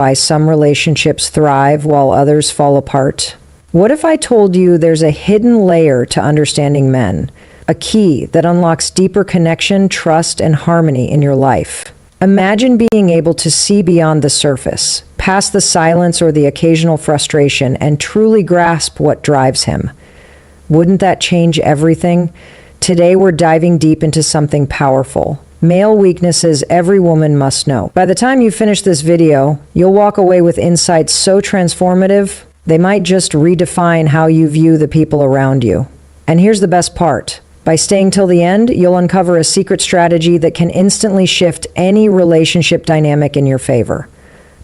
Why some relationships thrive while others fall apart? What if I told you there's a hidden layer to understanding men, a key that unlocks deeper connection, trust, and harmony in your life? Imagine being able to see beyond the surface, past the silence or the occasional frustration, and truly grasp what drives him. Wouldn't that change everything? Today we're diving deep into something powerful. Male weaknesses every woman must know. By the time you finish this video, you'll walk away with insights so transformative, they might just redefine how you view the people around you. And here's the best part. By staying till the end, you'll uncover a secret strategy that can instantly shift any relationship dynamic in your favor.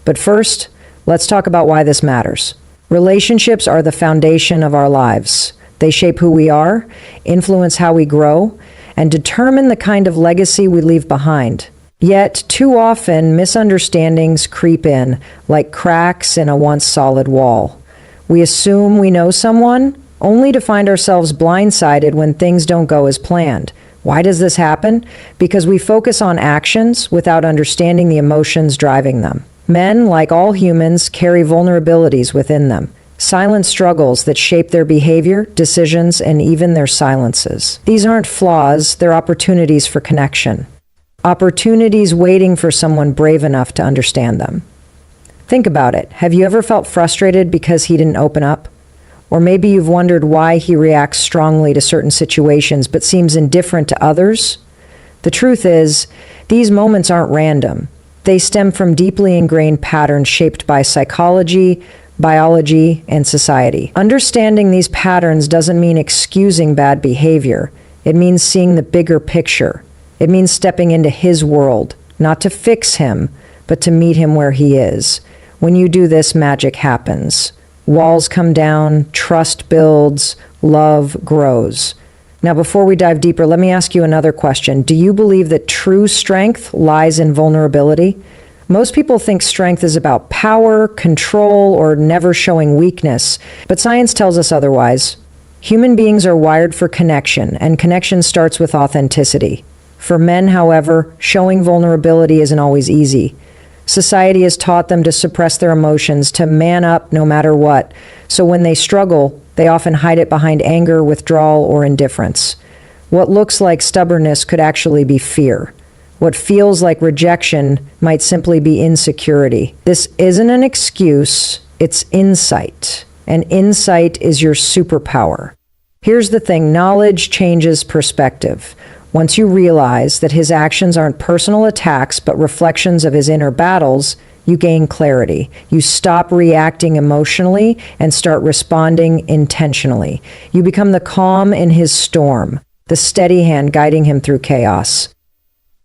But first, let's talk about why this matters. Relationships are the foundation of our lives. They shape who we are, influence how we grow, and determine the kind of legacy we leave behind. Yet, too often, misunderstandings creep in like cracks in a once solid wall. We assume we know someone, only to find ourselves blindsided when things don't go as planned. Why does this happen? Because we focus on actions without understanding the emotions driving them. Men, like all humans, carry vulnerabilities within them. Silent struggles that shape their behavior, decisions, and even their silences. These aren't flaws, they're opportunities for connection. Opportunities waiting for someone brave enough to understand them. Think about it. Have you ever felt frustrated because he didn't open up? Or maybe you've wondered why he reacts strongly to certain situations but seems indifferent to others? The truth is, these moments aren't random. They stem from deeply ingrained patterns shaped by psychology, biology, and society. Understanding these patterns doesn't mean excusing bad behavior. It means seeing the bigger picture. It means stepping into his world, not to fix him, but to meet him where he is. When you do this, magic happens. Walls come down, trust builds, love grows. Now, before we dive deeper, let me ask you another question. Do you believe that true strength lies in vulnerability? Most people think strength is about power, control, or never showing weakness, but science tells us otherwise. Human beings are wired for connection, and connection starts with authenticity. For men, however, showing vulnerability isn't always easy. Society has taught them to suppress their emotions, to man up no matter what. So when they struggle, they often hide it behind anger, withdrawal, or indifference. What looks like stubbornness could actually be fear. What feels like rejection might simply be insecurity. This isn't an excuse, it's insight. And insight is your superpower. Here's the thing, knowledge changes perspective. Once you realize that his actions aren't personal attacks but reflections of his inner battles, you gain clarity. You stop reacting emotionally and start responding intentionally. You become the calm in his storm, the steady hand guiding him through chaos.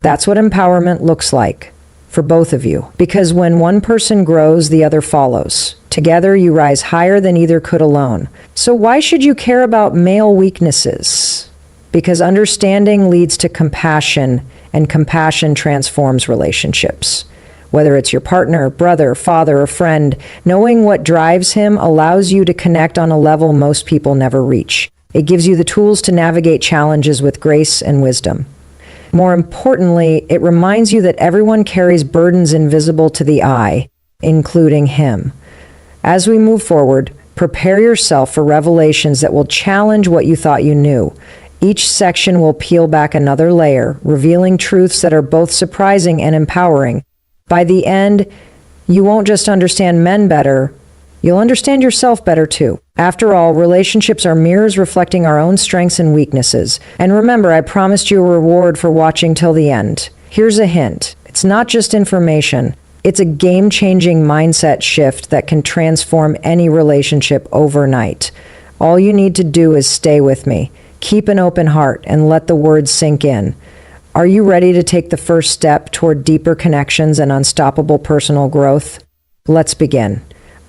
That's what empowerment looks like for both of you. Because when one person grows, the other follows. Together, you rise higher than either could alone. So why should you care about male weaknesses? Because understanding leads to compassion, and compassion transforms relationships. Whether it's your partner, brother, father, or friend, knowing what drives him allows you to connect on a level most people never reach. It gives you the tools to navigate challenges with grace and wisdom. More importantly, it reminds you that everyone carries burdens invisible to the eye, including him. As we move forward, prepare yourself for revelations that will challenge what you thought you knew. Each section will peel back another layer, revealing truths that are both surprising and empowering. By the end, you won't just understand men better, you'll understand yourself better too. After all, relationships are mirrors reflecting our own strengths and weaknesses. And remember, I promised you a reward for watching till the end. Here's a hint. It's not just information. It's a game-changing mindset shift that can transform any relationship overnight. All you need to do is stay with me. Keep an open heart and let the words sink in. Are you ready to take the first step toward deeper connections and unstoppable personal growth? Let's begin.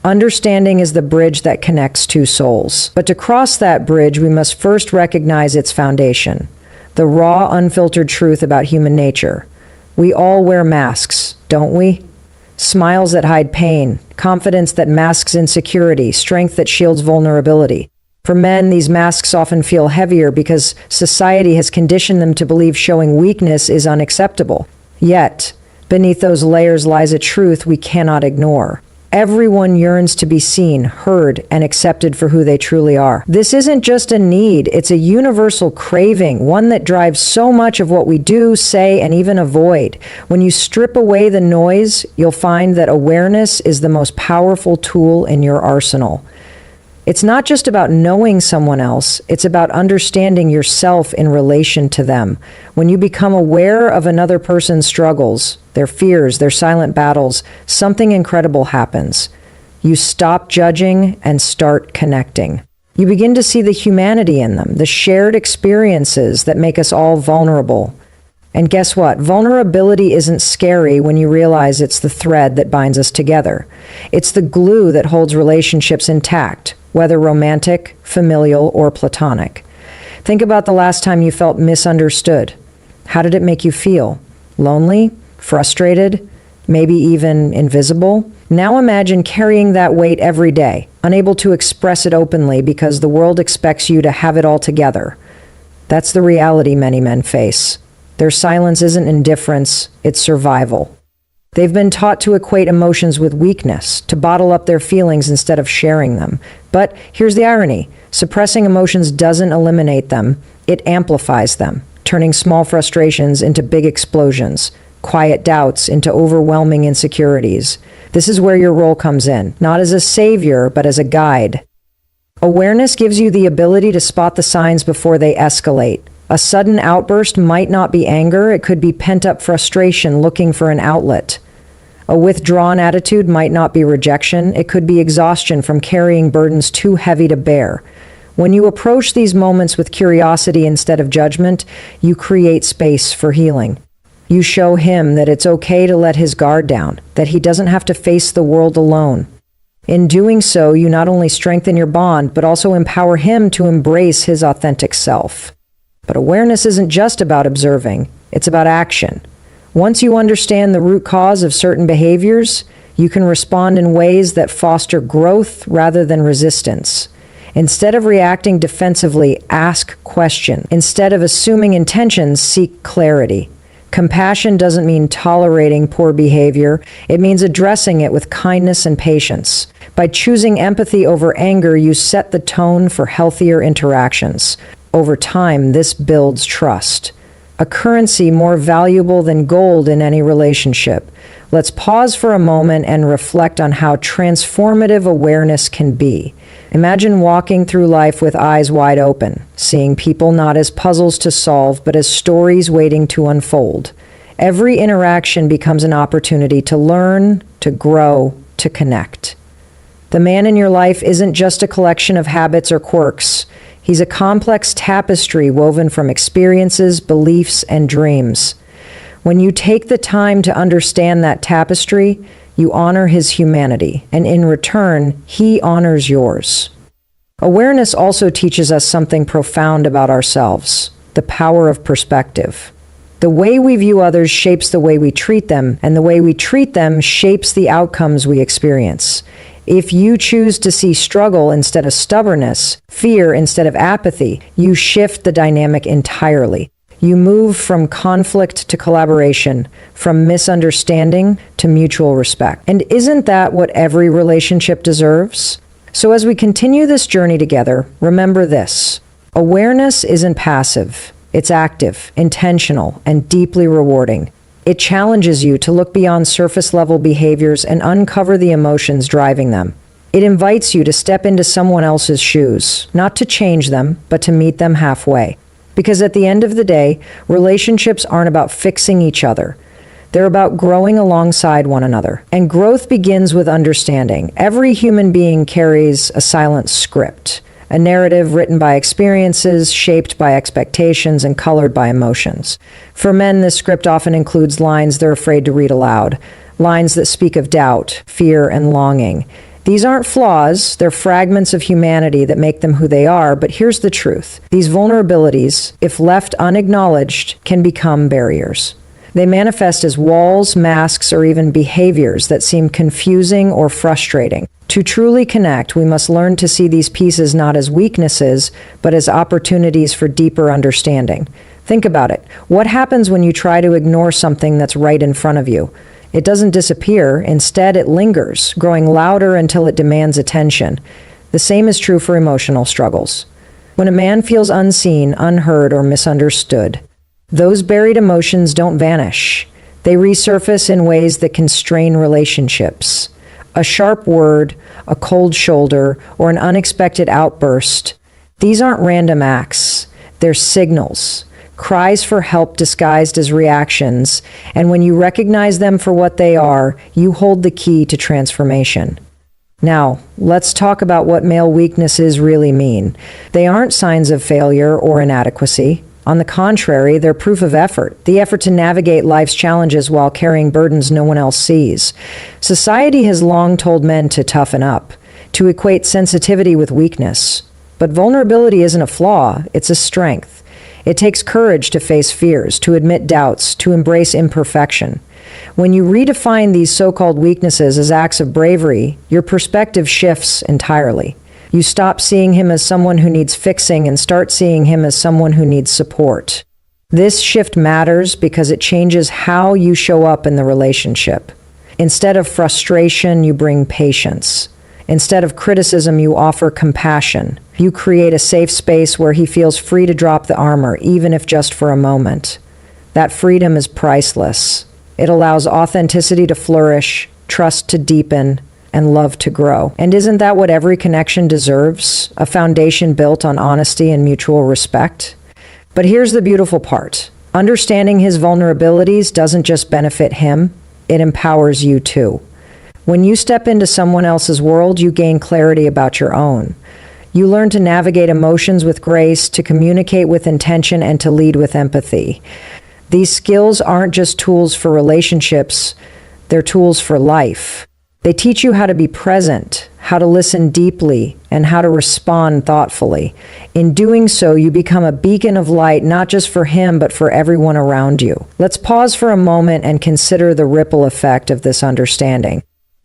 Understanding is the bridge that connects two souls. But to cross that bridge, we must first recognize its foundation, the raw, unfiltered truth about human nature. We all wear masks, don't we? Smiles that hide pain, confidence that masks insecurity, strength that shields vulnerability. For men, these masks often feel heavier because society has conditioned them to believe showing weakness is unacceptable. Yet, Beneath those layers lies a truth we cannot ignore. Everyone yearns to be seen, heard, and accepted for who they truly are. This isn't just a need, it's a universal craving, one that drives so much of what we do, say, and even avoid. When you strip away the noise, you'll find that awareness is the most powerful tool in your arsenal. It's not just about knowing someone else, it's about understanding yourself in relation to them. When you become aware of another person's struggles, their fears, their silent battles, something incredible happens. You stop judging and start connecting. You begin to see the humanity in them, the shared experiences that make us all vulnerable. And guess what? Vulnerability isn't scary when you realize it's the thread that binds us together. It's the glue that holds relationships intact, whether romantic, familial, or platonic. Think about the last time you felt misunderstood. How did it make you feel? Lonely? Frustrated? Maybe even invisible? Now imagine carrying that weight every day, unable to express it openly because the world expects you to have it all together. That's the reality many men face. Their silence isn't indifference, it's survival. They've been taught to equate emotions with weakness, to bottle up their feelings instead of sharing them. But here's the irony. Suppressing emotions doesn't eliminate them, it amplifies them, turning small frustrations into big explosions, quiet doubts into overwhelming insecurities. This is where your role comes in, not as a savior, but as a guide. Awareness gives you the ability to spot the signs before they escalate. A sudden outburst might not be anger, it could be pent-up frustration looking for an outlet. A withdrawn attitude might not be rejection, it could be exhaustion from carrying burdens too heavy to bear. When you approach these moments with curiosity instead of judgment, you create space for healing. You show him that it's okay to let his guard down, that he doesn't have to face the world alone. In doing so, you not only strengthen your bond, but also empower him to embrace his authentic self. But awareness isn't just about observing, it's about action. Once you understand the root cause of certain behaviors, you can respond in ways that foster growth rather than resistance. Instead of reacting defensively, ask questions. Instead of assuming intentions, seek clarity. Compassion doesn't mean tolerating poor behavior, it means addressing it with kindness and patience. By choosing empathy over anger, you set the tone for healthier interactions. Over time, this builds trust, a currency more valuable than gold in any relationship. Let's pause for a moment and reflect on how transformative awareness can be. Imagine walking through life with eyes wide open, seeing people not as puzzles to solve, but as stories waiting to unfold. Every interaction becomes an opportunity to learn, to grow, to connect. The man in your life isn't just a collection of habits or quirks. He's a complex tapestry woven from experiences, beliefs, and dreams. When you take the time to understand that tapestry, you honor his humanity, and in return, he honors yours. Awareness also teaches us something profound about ourselves, the power of perspective. The way we view others shapes the way we treat them, and the way we treat them shapes the outcomes we experience. If you choose to see struggle instead of stubbornness, fear instead of apathy, you shift the dynamic entirely. You move from conflict to collaboration, from misunderstanding to mutual respect. And isn't that what every relationship deserves? So as we continue this journey together, remember this. Awareness isn't passive. It's active, intentional, and deeply rewarding. It challenges you to look beyond surface-level behaviors and uncover the emotions driving them. It invites you to step into someone else's shoes, not to change them, but to meet them halfway. Because at the end of the day, relationships aren't about fixing each other. They're about growing alongside one another. And growth begins with understanding. Every human being carries a silent script, a narrative written by experiences, shaped by expectations, and colored by emotions. For men, this script often includes lines they're afraid to read aloud, lines that speak of doubt, fear, and longing. These aren't flaws, they're fragments of humanity that make them who they are, but here's the truth. These vulnerabilities, if left unacknowledged, can become barriers. They manifest as walls, masks, or even behaviors that seem confusing or frustrating. To truly connect, we must learn to see these pieces not as weaknesses, but as opportunities for deeper understanding. Think about it. What happens when you try to ignore something that's right in front of you? It doesn't disappear. Instead, it lingers, growing louder until it demands attention. The same is true for emotional struggles. When a man feels unseen, unheard, or misunderstood, those buried emotions don't vanish. They resurface in ways that can strain relationships. A sharp word, a cold shoulder, or an unexpected outburst. These aren't random acts. They're signals. Cries for help disguised as reactions, and when you recognize them for what they are, you hold the key to transformation. Now, let's talk about what male weaknesses really mean. They aren't signs of failure or inadequacy. On the contrary, they're proof of effort, the effort to navigate life's challenges while carrying burdens no one else sees. Society has long told men to toughen up, to equate sensitivity with weakness. But vulnerability isn't a flaw, it's a strength. It takes courage to face fears, to admit doubts, to embrace imperfection. When you redefine these so-called weaknesses as acts of bravery, your perspective shifts entirely. You stop seeing him as someone who needs fixing and start seeing him as someone who needs support. This shift matters because it changes how you show up in the relationship. Instead of frustration, you bring patience. Instead of criticism, you offer compassion. You create a safe space where he feels free to drop the armor, even if just for a moment. That freedom is priceless. It allows authenticity to flourish, trust to deepen, and love to grow. And isn't that what every connection deserves? A foundation built on honesty and mutual respect? But here's the beautiful part. Understanding his vulnerabilities doesn't just benefit him, it empowers you too. When you step into someone else's world, you gain clarity about your own. You learn to navigate emotions with grace, to communicate with intention, and to lead with empathy. These skills aren't just tools for relationships, they're tools for life. They teach you how to be present, how to listen deeply, and how to respond thoughtfully. In doing so, you become a beacon of light, not just for him, but for everyone around you. Let's pause for a moment and consider the ripple effect of this understanding.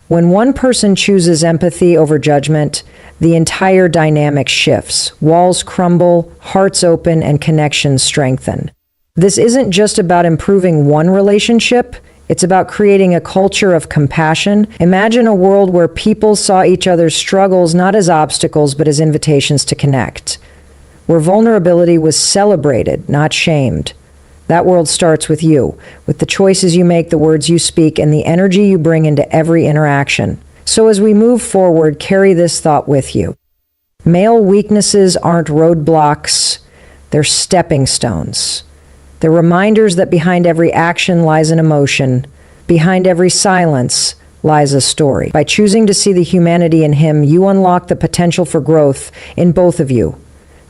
When one person chooses empathy over judgment, the entire dynamic shifts. Walls crumble, hearts open, and connections strengthen. This isn't just about improving one relationship, it's about creating a culture of compassion. Imagine a world where people saw each other's struggles not as obstacles, but as invitations to connect. Where vulnerability was celebrated, not shamed. That world starts with you, with the choices you make, the words you speak, and the energy you bring into every interaction. So as we move forward, carry this thought with you. Male weaknesses aren't roadblocks, they're stepping stones. They're reminders that behind every action lies an emotion, behind every silence lies a story. By choosing to see the humanity in him, you unlock the potential for growth in both of you.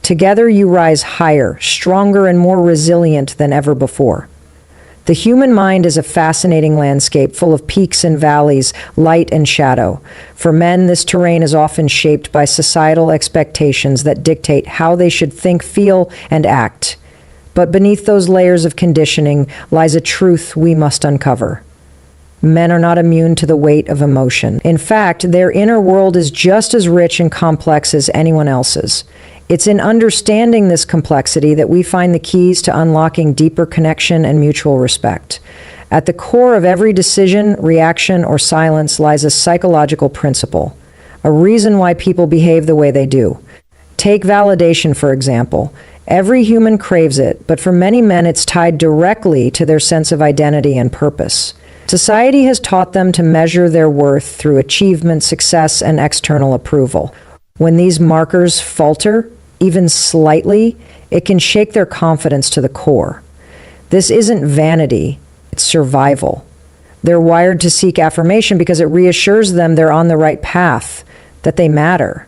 Together you rise higher, stronger, and more resilient than ever before. The human mind is a fascinating landscape full of peaks and valleys, light and shadow. For men, this terrain is often shaped by societal expectations that dictate how they should think, feel, and act. But beneath those layers of conditioning lies a truth we must uncover. Men are not immune to the weight of emotion. In fact, their inner world is just as rich and complex as anyone else's. It's in understanding this complexity that we find the keys to unlocking deeper connection and mutual respect. At the core of every decision, reaction, or silence lies a psychological principle, a reason why people behave the way they do. Take validation, for example. Every human craves it, but for many men it's tied directly to their sense of identity and purpose. Society has taught them to measure their worth through achievement, success, and external approval. When these markers falter, even slightly, it can shake their confidence to the core. This isn't vanity, it's survival. They're wired to seek affirmation because it reassures them they're on the right path, that they matter.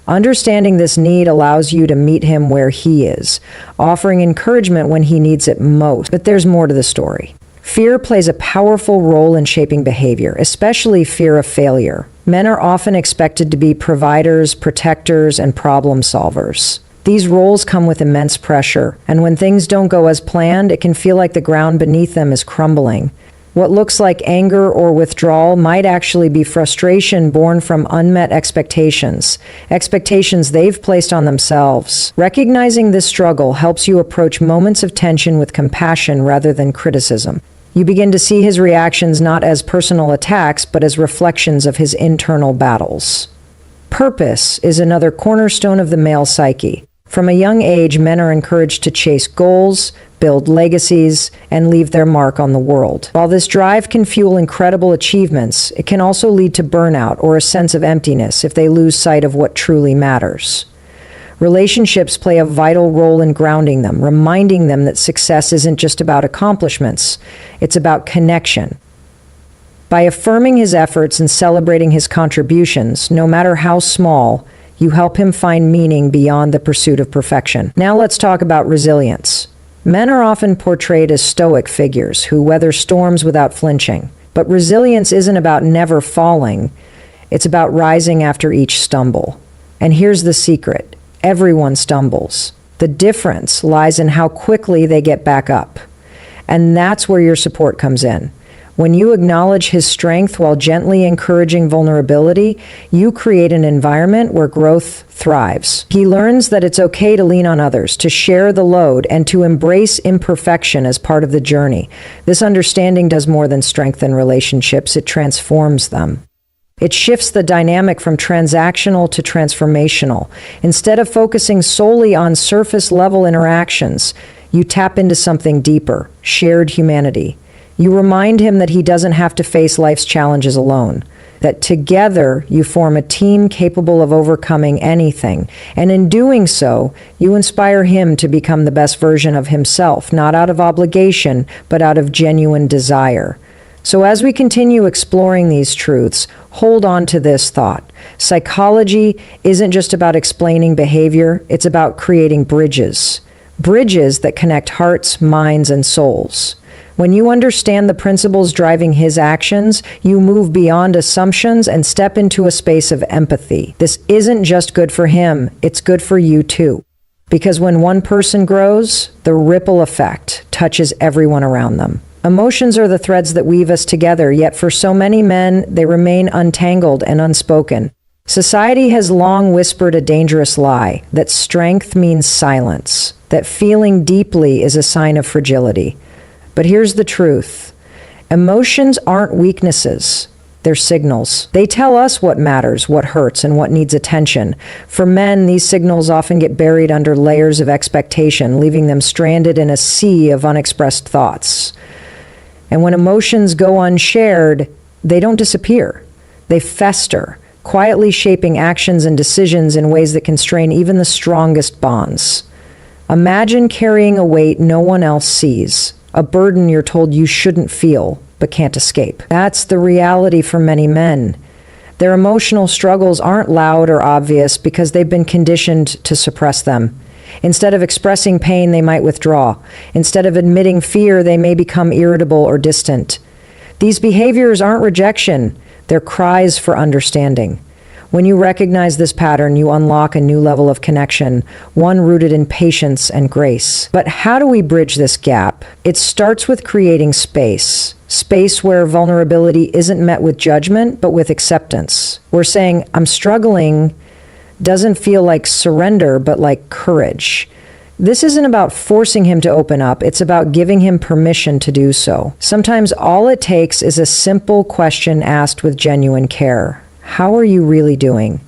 Understanding this need allows you to meet him where he is, offering encouragement when he needs it most. But there's more to the story. Fear plays a powerful role in shaping behavior, especially fear of failure. Men are often expected to be providers, protectors, and problem solvers. These roles come with immense pressure, and when things don't go as planned, it can feel like the ground beneath them is crumbling. What looks like anger or withdrawal might actually be frustration born from unmet expectations they've placed on themselves. Recognizing this struggle helps you approach moments of tension with compassion rather than criticism. You begin to see his reactions not as personal attacks, but as reflections of his internal battles. Purpose is another cornerstone of the male psyche. From a young age, men are encouraged to chase goals, build legacies, and leave their mark on the world. While this drive can fuel incredible achievements, it can also lead to burnout or a sense of emptiness if they lose sight of what truly matters. Relationships play a vital role in grounding them, reminding them that success isn't just about accomplishments, it's about connection. By affirming his efforts and celebrating his contributions, no matter how small, you help him find meaning beyond the pursuit of perfection. Now let's talk about resilience. Men are often portrayed as stoic figures who weather storms without flinching. But resilience isn't about never falling. It's about rising after each stumble. And here's the secret. Everyone stumbles. The difference lies in how quickly they get back up. And that's where your support comes in. When you acknowledge his strength while gently encouraging vulnerability, you create an environment where growth thrives. He learns that it's okay to lean on others, to share the load, and to embrace imperfection as part of the journey. This understanding does more than strengthen relationships, it transforms them. It shifts the dynamic from transactional to transformational. Instead of focusing solely on surface-level interactions, you tap into something deeper, shared humanity. You remind him that he doesn't have to face life's challenges alone, that together you form a team capable of overcoming anything. And in doing so, you inspire him to become the best version of himself, not out of obligation, but out of genuine desire. So as we continue exploring these truths, hold on to this thought. Psychology isn't just about explaining behavior, it's about creating bridges. Bridges that connect hearts, minds, and souls. When you understand the principles driving his actions, you move beyond assumptions and step into a space of empathy. This isn't just good for him, it's good for you too. Because when one person grows, the ripple effect touches everyone around them. Emotions are the threads that weave us together, yet for so many men, they remain untangled and unspoken. Society has long whispered a dangerous lie, that strength means silence, that feeling deeply is a sign of fragility. But here's the truth. Emotions aren't weaknesses. They're signals. They tell us what matters, what hurts, and what needs attention. For men, these signals often get buried under layers of expectation, leaving them stranded in a sea of unexpressed thoughts. And when emotions go unshared, they don't disappear. They fester, quietly shaping actions and decisions in ways that can strain even the strongest bonds. Imagine carrying a weight no one else sees, a burden you're told you shouldn't feel, but can't escape. That's the reality for many men. Their emotional struggles aren't loud or obvious because they've been conditioned to suppress them. Instead of expressing pain, they might withdraw. Instead of admitting fear, they may become irritable or distant. These behaviors aren't rejection, they're cries for understanding. When you recognize this pattern, you unlock a new level of connection, one rooted in patience and grace. But how do we bridge this gap? It starts with creating space. Space where vulnerability isn't met with judgment, but with acceptance. We're saying, I'm struggling, doesn't feel like surrender, but like courage. This isn't about forcing him to open up, it's about giving him permission to do so. Sometimes all it takes is a simple question asked with genuine care. How are you really doing?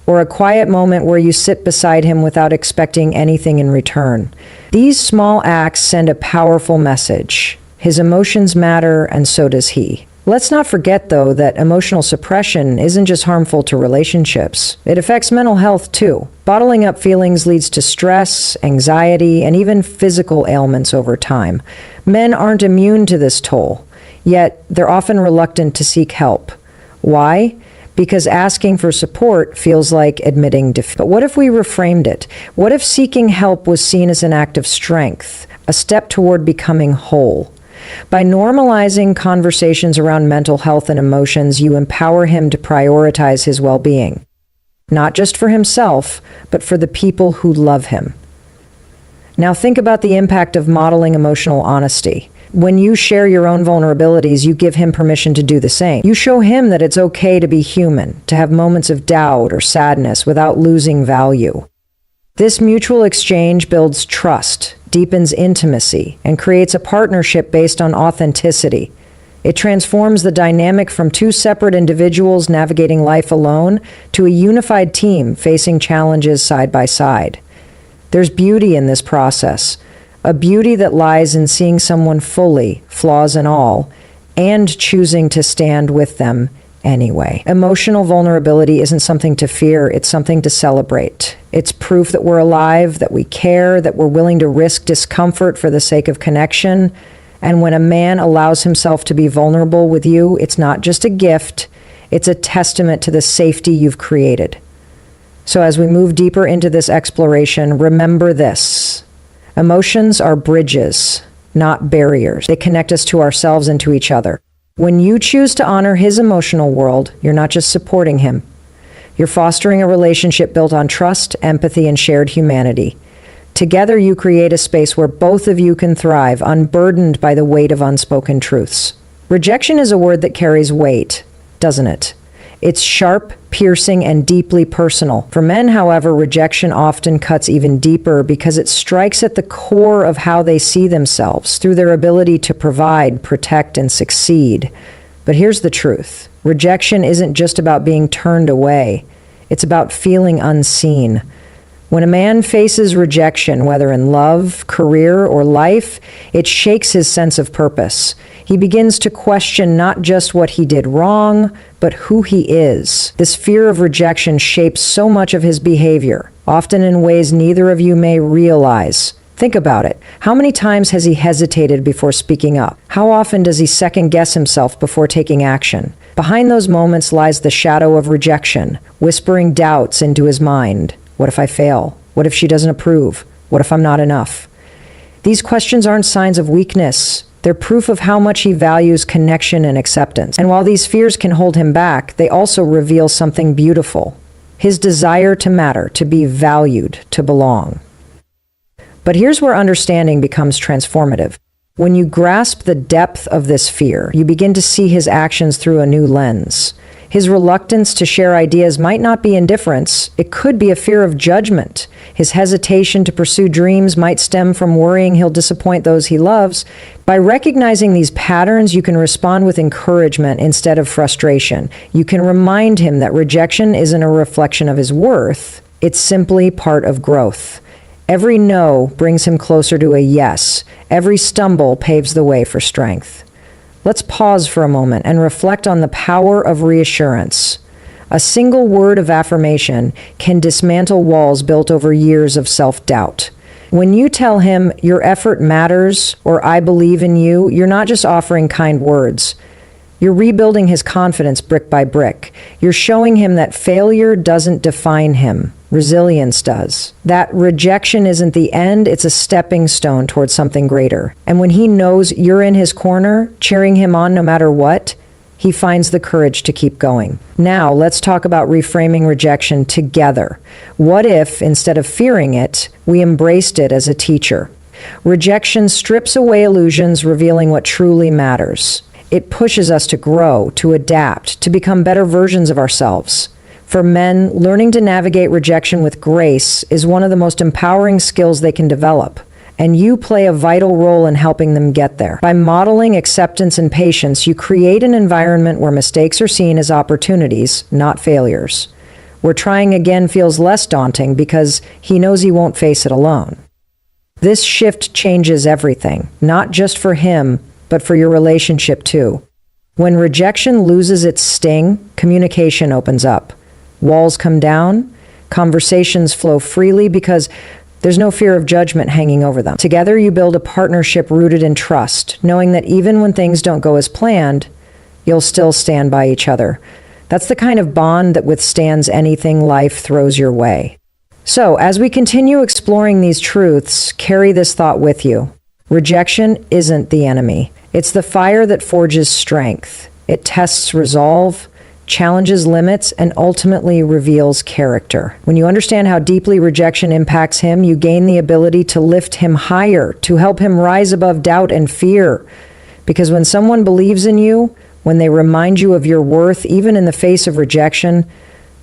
Or a quiet moment where you sit beside him without expecting anything in return. These small acts send a powerful message. His emotions matter, and so does he. Let's not forget, though, that emotional suppression isn't just harmful to relationships. It affects mental health, too. Bottling up feelings leads to stress, anxiety, and even physical ailments over time. Men aren't immune to this toll, yet they're often reluctant to seek help. Why? Because asking for support feels like admitting defeat. But what if we reframed it? What if seeking help was seen as an act of strength, a step toward becoming whole? By normalizing conversations around mental health and emotions, you empower him to prioritize his well-being. Not just for himself, but for the people who love him. Now think about the impact of modeling emotional honesty. When you share your own vulnerabilities, you give him permission to do the same. You show him that it's okay to be human, to have moments of doubt or sadness without losing value. This mutual exchange builds trust, deepens intimacy, and creates a partnership based on authenticity. It transforms the dynamic from two separate individuals navigating life alone to a unified team facing challenges side by side. There's beauty in this process, a beauty that lies in seeing someone fully, flaws and all, and choosing to stand with them anyway. Emotional vulnerability isn't something to fear, it's something to celebrate. It's proof that we're alive, that we care, that we're willing to risk discomfort for the sake of connection. And when a man allows himself to be vulnerable with you, it's not just a gift, it's a testament to the safety you've created. So as we move deeper into this exploration, remember this. Emotions are bridges, not barriers. They connect us to ourselves and to each other. When you choose to honor his emotional world, you're not just supporting him. You're fostering a relationship built on trust, empathy, and shared humanity. Together, you create a space where both of you can thrive, unburdened by the weight of unspoken truths. Rejection is a word that carries weight, doesn't it? It's sharp, piercing, and deeply personal. For men, however, rejection often cuts even deeper because it strikes at the core of how they see themselves, through their ability to provide, protect, and succeed. But here's the truth. Rejection isn't just about being turned away. It's about feeling unseen. When a man faces rejection, whether in love, career, or life, it shakes his sense of purpose. He begins to question not just what he did wrong, but who he is. This fear of rejection shapes so much of his behavior, often in ways neither of you may realize. Think about it. How many times has he hesitated before speaking up? How often does he second-guess himself before taking action? Behind those moments lies the shadow of rejection, whispering doubts into his mind. What if I fail? What if she doesn't approve? What if I'm not enough? These questions aren't signs of weakness. They're proof of how much he values connection and acceptance. And while these fears can hold him back, they also reveal something beautiful. His desire to matter, to be valued, to belong. But here's where understanding becomes transformative. When you grasp the depth of this fear, you begin to see his actions through a new lens. His reluctance to share ideas might not be indifference. It could be a fear of judgment. His hesitation to pursue dreams might stem from worrying he'll disappoint those he loves. By recognizing these patterns, you can respond with encouragement instead of frustration. You can remind him that rejection isn't a reflection of his worth. It's simply part of growth. Every no brings him closer to a yes. Every stumble paves the way for strength. Let's pause for a moment and reflect on the power of reassurance. A single word of affirmation can dismantle walls built over years of self-doubt. When you tell him your effort matters or I believe in you, you're not just offering kind words. You're rebuilding his confidence brick by brick. You're showing him that failure doesn't define him. Resilience does. That rejection isn't the end, it's a stepping stone towards something greater. And when he knows you're in his corner, cheering him on no matter what, he finds the courage to keep going. Now, let's talk about reframing rejection together. What if, instead of fearing it, we embraced it as a teacher? Rejection strips away illusions, revealing what truly matters. It pushes us to grow, to adapt, to become better versions of ourselves. For men, learning to navigate rejection with grace is one of the most empowering skills they can develop, and you play a vital role in helping them get there. By modeling acceptance and patience, you create an environment where mistakes are seen as opportunities, not failures. Where trying again feels less daunting because he knows he won't face it alone. This shift changes everything, not just for him, but for your relationship too. When rejection loses its sting, communication opens up. Walls come down, conversations flow freely because there's no fear of judgment hanging over them. Together you build a partnership rooted in trust, knowing that even when things don't go as planned, you'll still stand by each other. That's the kind of bond that withstands anything life throws your way. So, as we continue exploring these truths, carry this thought with you. Rejection isn't the enemy. It's the fire that forges strength. It tests resolve, challenges limits, and ultimately reveals character. When you understand how deeply rejection impacts him, you gain the ability to lift him higher, to help him rise above doubt and fear. Because when someone believes in you, when they remind you of your worth, even in the face of rejection,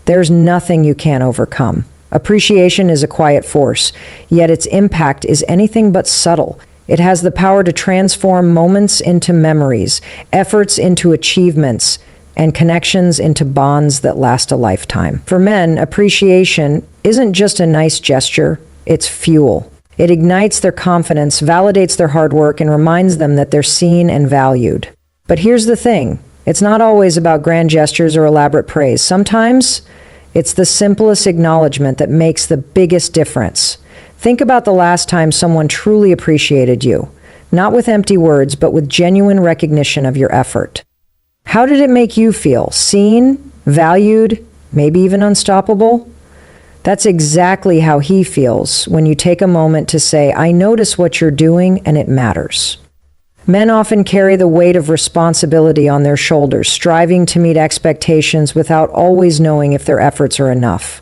there's nothing you can't overcome. Appreciation is a quiet force, yet its impact is anything but subtle. It has the power to transform moments into memories, efforts into achievements, and connections into bonds that last a lifetime. For men, appreciation isn't just a nice gesture, it's fuel. It ignites their confidence, validates their hard work, and reminds them that they're seen and valued. But here's the thing, it's not always about grand gestures or elaborate praise. Sometimes it's the simplest acknowledgement that makes the biggest difference. Think about the last time someone truly appreciated you, not with empty words, but with genuine recognition of your effort. How did it make you feel? Seen, valued, maybe even unstoppable? That's exactly how he feels when you take a moment to say, I notice what you're doing and it matters. Men often carry the weight of responsibility on their shoulders, striving to meet expectations without always knowing if their efforts are enough.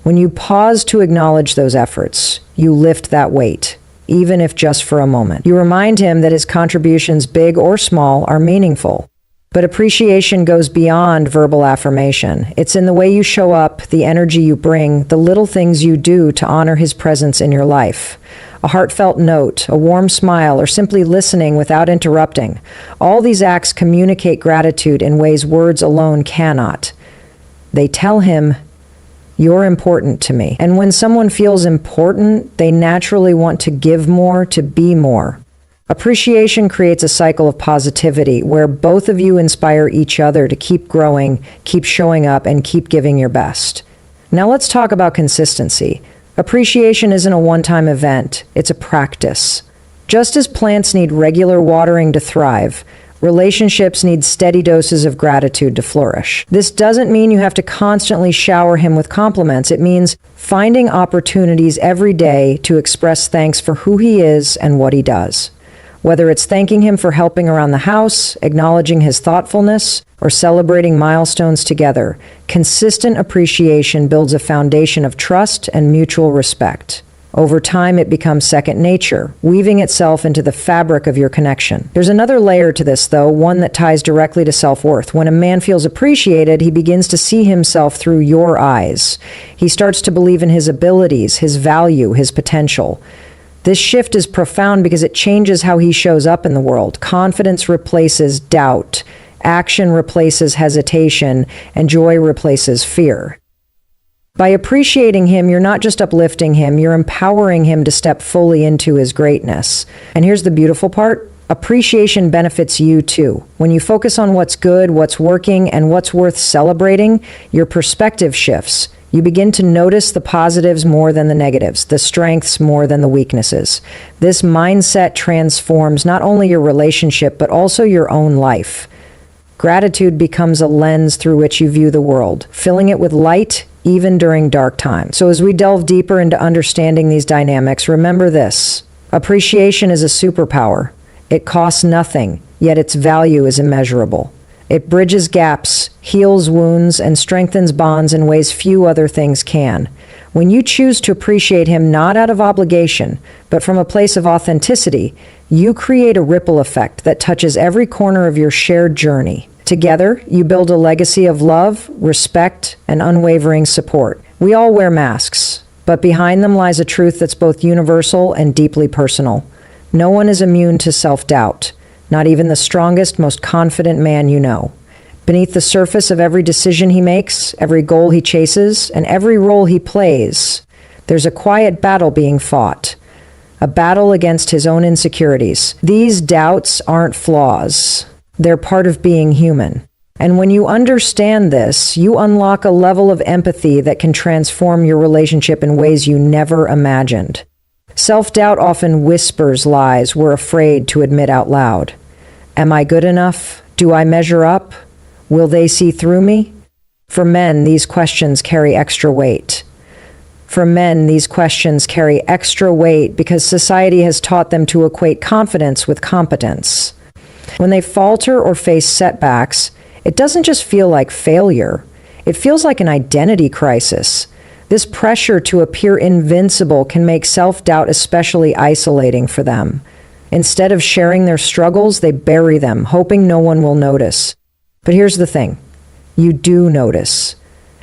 When you pause to acknowledge those efforts, you lift that weight, even if just for a moment. You remind him that his contributions, big or small, are meaningful. But appreciation goes beyond verbal affirmation. It's in the way you show up, the energy you bring, the little things you do to honor his presence in your life. A heartfelt note, a warm smile, or simply listening without interrupting. All these acts communicate gratitude in ways words alone cannot. They tell him, you're important to me. And when someone feels important, they naturally want to give more, to be more. Appreciation creates a cycle of positivity where both of you inspire each other to keep growing, keep showing up, and keep giving your best. Now let's talk about consistency. Appreciation isn't a one-time event, it's a practice. Just as plants need regular watering to thrive, relationships need steady doses of gratitude to flourish. This doesn't mean you have to constantly shower him with compliments. It means finding opportunities every day to express thanks for who he is and what he does. Whether it's thanking him for helping around the house, acknowledging his thoughtfulness, or celebrating milestones together, consistent appreciation builds a foundation of trust and mutual respect. Over time, it becomes second nature, weaving itself into the fabric of your connection. There's another layer to this, though, one that ties directly to self-worth. When a man feels appreciated, he begins to see himself through your eyes. He starts to believe in his abilities, his value, his potential. This shift is profound because it changes how he shows up in the world. Confidence replaces doubt, action replaces hesitation, and joy replaces fear. By appreciating him, you're not just uplifting him, you're empowering him to step fully into his greatness. And here's the beautiful part. Appreciation benefits you too. When you focus on what's good, what's working, and what's worth celebrating, your perspective shifts. You begin to notice the positives more than the negatives, the strengths more than the weaknesses. This mindset transforms not only your relationship, but also your own life. Gratitude becomes a lens through which you view the world, filling it with light even during dark times. So as we delve deeper into understanding these dynamics, remember this. Appreciation is a superpower. It costs nothing, yet its value is immeasurable. It bridges gaps, heals wounds, and strengthens bonds in ways few other things can. When you choose to appreciate him not out of obligation, but from a place of authenticity, you create a ripple effect that touches every corner of your shared journey. Together, you build a legacy of love, respect, and unwavering support. We all wear masks, but behind them lies a truth that's both universal and deeply personal. No one is immune to self-doubt. Not even the strongest, most confident man you know. Beneath the surface of every decision he makes, every goal he chases, and every role he plays, there's a quiet battle being fought. A battle against his own insecurities. These doubts aren't flaws. They're part of being human. And when you understand this, you unlock a level of empathy that can transform your relationship in ways you never imagined. Self-doubt often whispers lies we're afraid to admit out loud. Am I good enough? Do I measure up? Will they see through me? For men, these questions carry extra weight. Because society has taught them to equate confidence with competence. When they falter or face setbacks, it doesn't just feel like failure. It feels like an identity crisis. This pressure to appear invincible can make self-doubt especially isolating for them. Instead of sharing their struggles, they bury them, hoping no one will notice. But here's the thing. You do notice.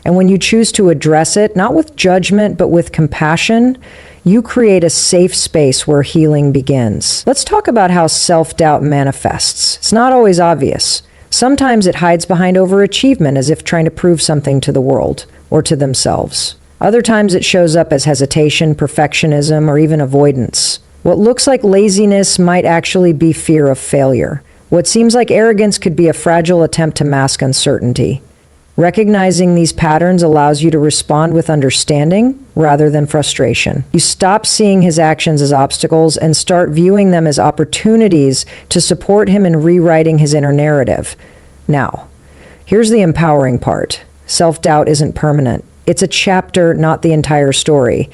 And when you choose to address it, not with judgment, but with compassion, you create a safe space where healing begins. Let's talk about how self-doubt manifests. It's not always obvious. Sometimes it hides behind overachievement, as if trying to prove something to the world or to themselves. Other times it shows up as hesitation, perfectionism, or even avoidance. What looks like laziness might actually be fear of failure. What seems like arrogance could be a fragile attempt to mask uncertainty. Recognizing these patterns allows you to respond with understanding rather than frustration. You stop seeing his actions as obstacles and start viewing them as opportunities to support him in rewriting his inner narrative. Now, here's the empowering part. Self-doubt isn't permanent. It's a chapter, not the entire story.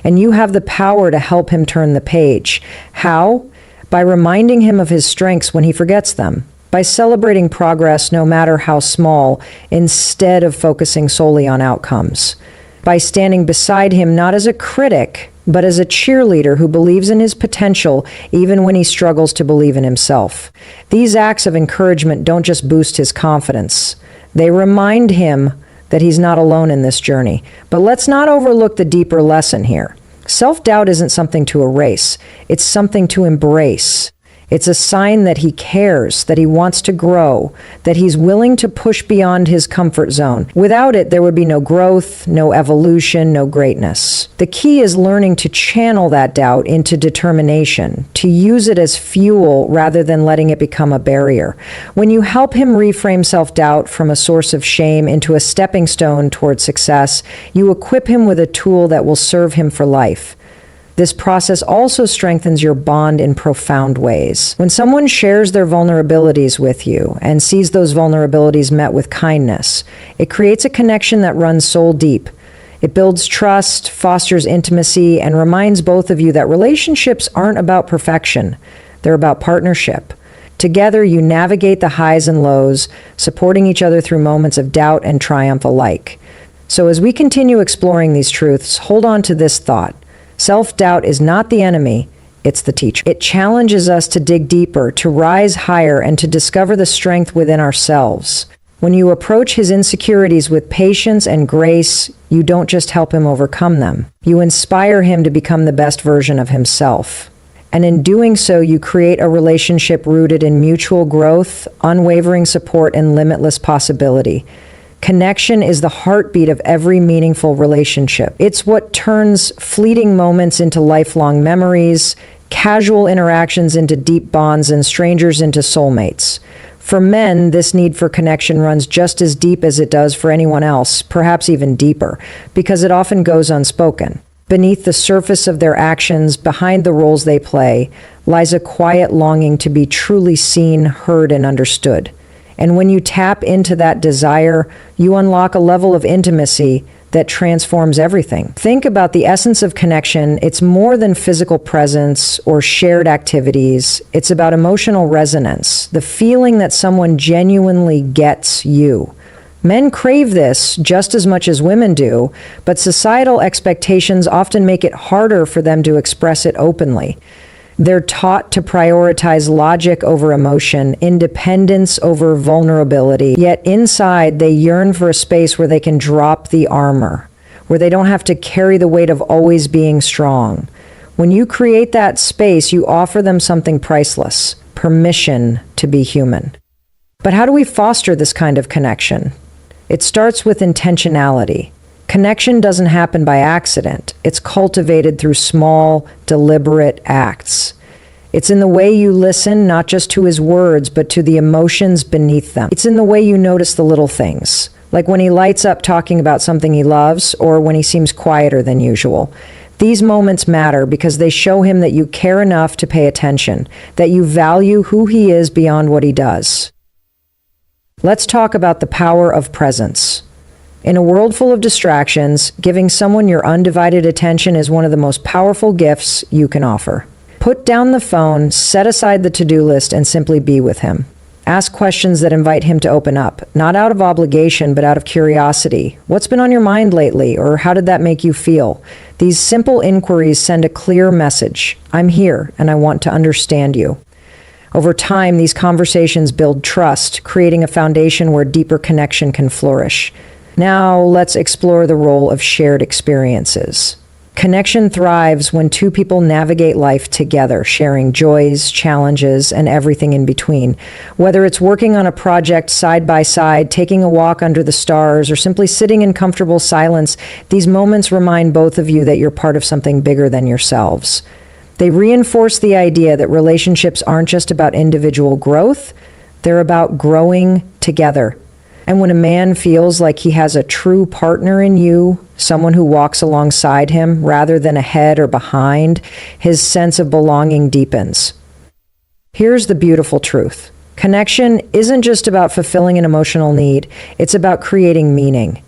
And you have the power to help him turn the page. How? By reminding him of his strengths when he forgets them. By celebrating progress, no matter how small, instead of focusing solely on outcomes. By standing beside him not as a critic, but as a cheerleader who believes in his potential even when he struggles to believe in himself. These acts of encouragement don't just boost his confidence. They remind him that he's not alone in this journey. But let's not overlook the deeper lesson here. Self-doubt isn't something to erase. It's something to embrace. It's a sign that he cares, that he wants to grow, that he's willing to push beyond his comfort zone. Without it, there would be no growth, no evolution, no greatness. The key is learning to channel that doubt into determination, to use it as fuel rather than letting it become a barrier. When you help him reframe self-doubt from a source of shame into a stepping stone toward success, you equip him with a tool that will serve him for life. This process also strengthens your bond in profound ways. When someone shares their vulnerabilities with you and sees those vulnerabilities met with kindness, it creates a connection that runs soul deep. It builds trust, fosters intimacy, and reminds both of you that relationships aren't about perfection. They're about partnership. Together, you navigate the highs and lows, supporting each other through moments of doubt and triumph alike. So as we continue exploring these truths, hold on to this thought. Self-doubt is not the enemy, it's the teacher. It challenges us to dig deeper, to rise higher, and to discover the strength within ourselves. When you approach his insecurities with patience and grace, you don't just help him overcome them. You inspire him to become the best version of himself. And in doing so, you create a relationship rooted in mutual growth, unwavering support, and limitless possibility. Connection is the heartbeat of every meaningful relationship. It's what turns fleeting moments into lifelong memories, casual interactions into deep bonds, and strangers into soulmates. For men, this need for connection runs just as deep as it does for anyone else, perhaps even deeper, because it often goes unspoken. Beneath the surface of their actions, behind the roles they play, lies a quiet longing to be truly seen, heard, and understood. And when you tap into that desire, you unlock a level of intimacy that transforms everything. Think about the essence of connection. It's more than physical presence or shared activities. It's about emotional resonance, the feeling that someone genuinely gets you. Men crave this just as much as women do, but societal expectations often make it harder for them to express it openly. They're taught to prioritize logic over emotion, independence over vulnerability, yet inside they yearn for a space where they can drop the armor, where they don't have to carry the weight of always being strong. When you create that space, you offer them something priceless, permission to be human. But how do we foster this kind of connection? It starts with intentionality. Connection doesn't happen by accident. It's cultivated through small, deliberate acts. It's in the way you listen, not just to his words, but to the emotions beneath them. It's in the way you notice the little things, like when he lights up talking about something he loves, or when he seems quieter than usual. These moments matter because they show him that you care enough to pay attention, that you value who he is beyond what he does. Let's talk about the power of presence. In a world full of distractions, giving someone your undivided attention is one of the most powerful gifts you can offer. Put down the phone, set aside the to-do list, and simply be with him. Ask questions that invite him to open up, not out of obligation, but out of curiosity. What's been on your mind lately, or how did that make you feel? These simple inquiries send a clear message. I'm here, and I want to understand you. Over time, these conversations build trust, creating a foundation where deeper connection can flourish. Now, let's explore the role of shared experiences. Connection thrives when two people navigate life together, sharing joys, challenges, and everything in between. Whether it's working on a project side by side, taking a walk under the stars, or simply sitting in comfortable silence, these moments remind both of you that you're part of something bigger than yourselves. They reinforce the idea that relationships aren't just about individual growth, they're about growing together. And when a man feels like he has a true partner in you, someone who walks alongside him rather than ahead or behind, his sense of belonging deepens. Here's the beautiful truth. Connection isn't just about fulfilling an emotional need, it's about creating meaning.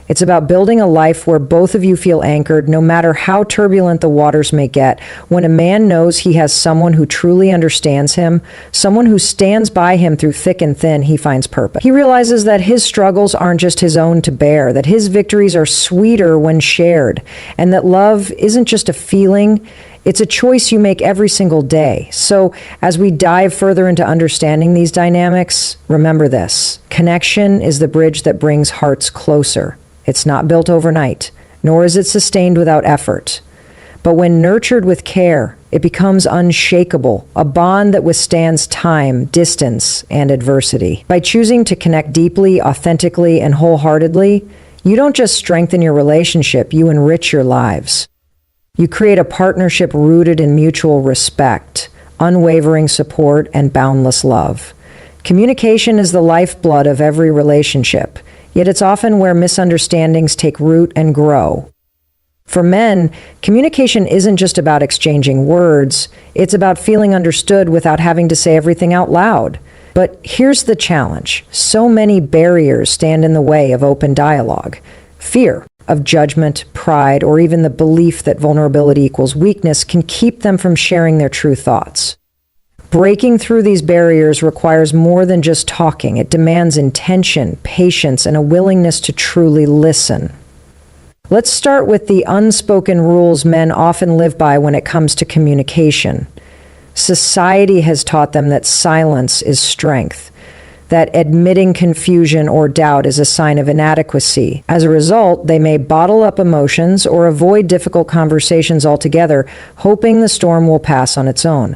It's about building a life where both of you feel anchored, no matter how turbulent the waters may get. When a man knows he has someone who truly understands him, someone who stands by him through thick and thin, he finds purpose. He realizes that his struggles aren't just his own to bear, that his victories are sweeter when shared, and that love isn't just a feeling, it's a choice you make every single day. So, as we dive further into understanding these dynamics, remember this: connection is the bridge that brings hearts closer. It's not built overnight, nor is it sustained without effort. But when nurtured with care, it becomes unshakable, a bond that withstands time, distance, and adversity. By choosing to connect deeply, authentically, and wholeheartedly, you don't just strengthen your relationship, you enrich your lives. You create a partnership rooted in mutual respect, unwavering support, and boundless love. Communication is the lifeblood of every relationship. Yet it's often where misunderstandings take root and grow. For men, communication isn't just about exchanging words, it's about feeling understood without having to say everything out loud. But here's the challenge. So many barriers stand in the way of open dialogue. Fear of judgment, pride, or even the belief that vulnerability equals weakness can keep them from sharing their true thoughts. Breaking through these barriers requires more than just talking. It demands intention, patience, and a willingness to truly listen. Let's start with the unspoken rules men often live by when it comes to communication. Society has taught them that silence is strength, that admitting confusion or doubt is a sign of inadequacy. As a result, they may bottle up emotions or avoid difficult conversations altogether, hoping the storm will pass on its own.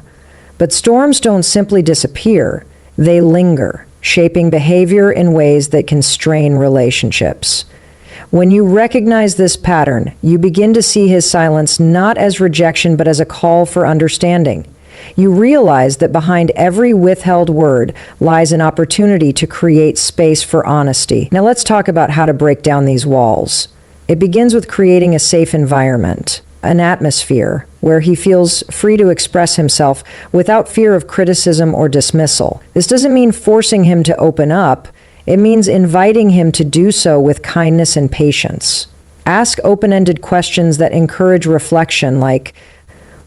But storms don't simply disappear, they linger, shaping behavior in ways that can strain relationships. When you recognize this pattern, you begin to see his silence not as rejection but as a call for understanding. You realize that behind every withheld word lies an opportunity to create space for honesty. Now let's talk about how to break down these walls. It begins with creating a safe environment, an atmosphere where he feels free to express himself without fear of criticism or dismissal. This doesn't mean forcing him to open up. It means inviting him to do so with kindness and patience. Ask open-ended questions that encourage reflection, like,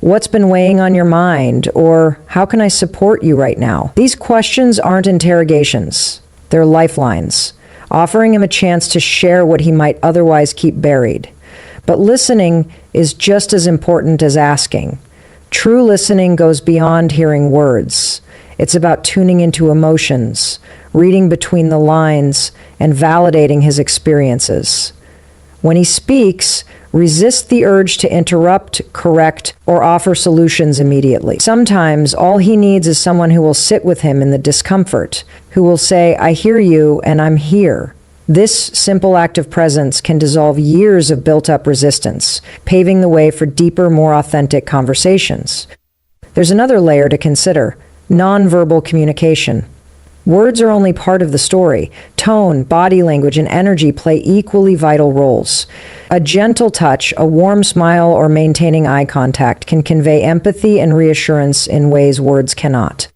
"What's been weighing on your mind?" or "How can I support you right now?" These questions aren't interrogations. They're lifelines, offering him a chance to share what he might otherwise keep buried. But listening is just as important as asking. True listening goes beyond hearing words. It's about tuning into emotions, reading between the lines, and validating his experiences. When he speaks, resist the urge to interrupt, correct, or offer solutions immediately. Sometimes all he needs is someone who will sit with him in the discomfort, who will say, "I hear you and I'm here." This simple act of presence can dissolve years of built-up resistance, paving the way for deeper, more authentic conversations. There's another layer to consider: nonverbal communication. Words are only part of the story. Tone, body language, and energy play equally vital roles. A gentle touch, a warm smile, or maintaining eye contact can convey empathy and reassurance in ways words cannot.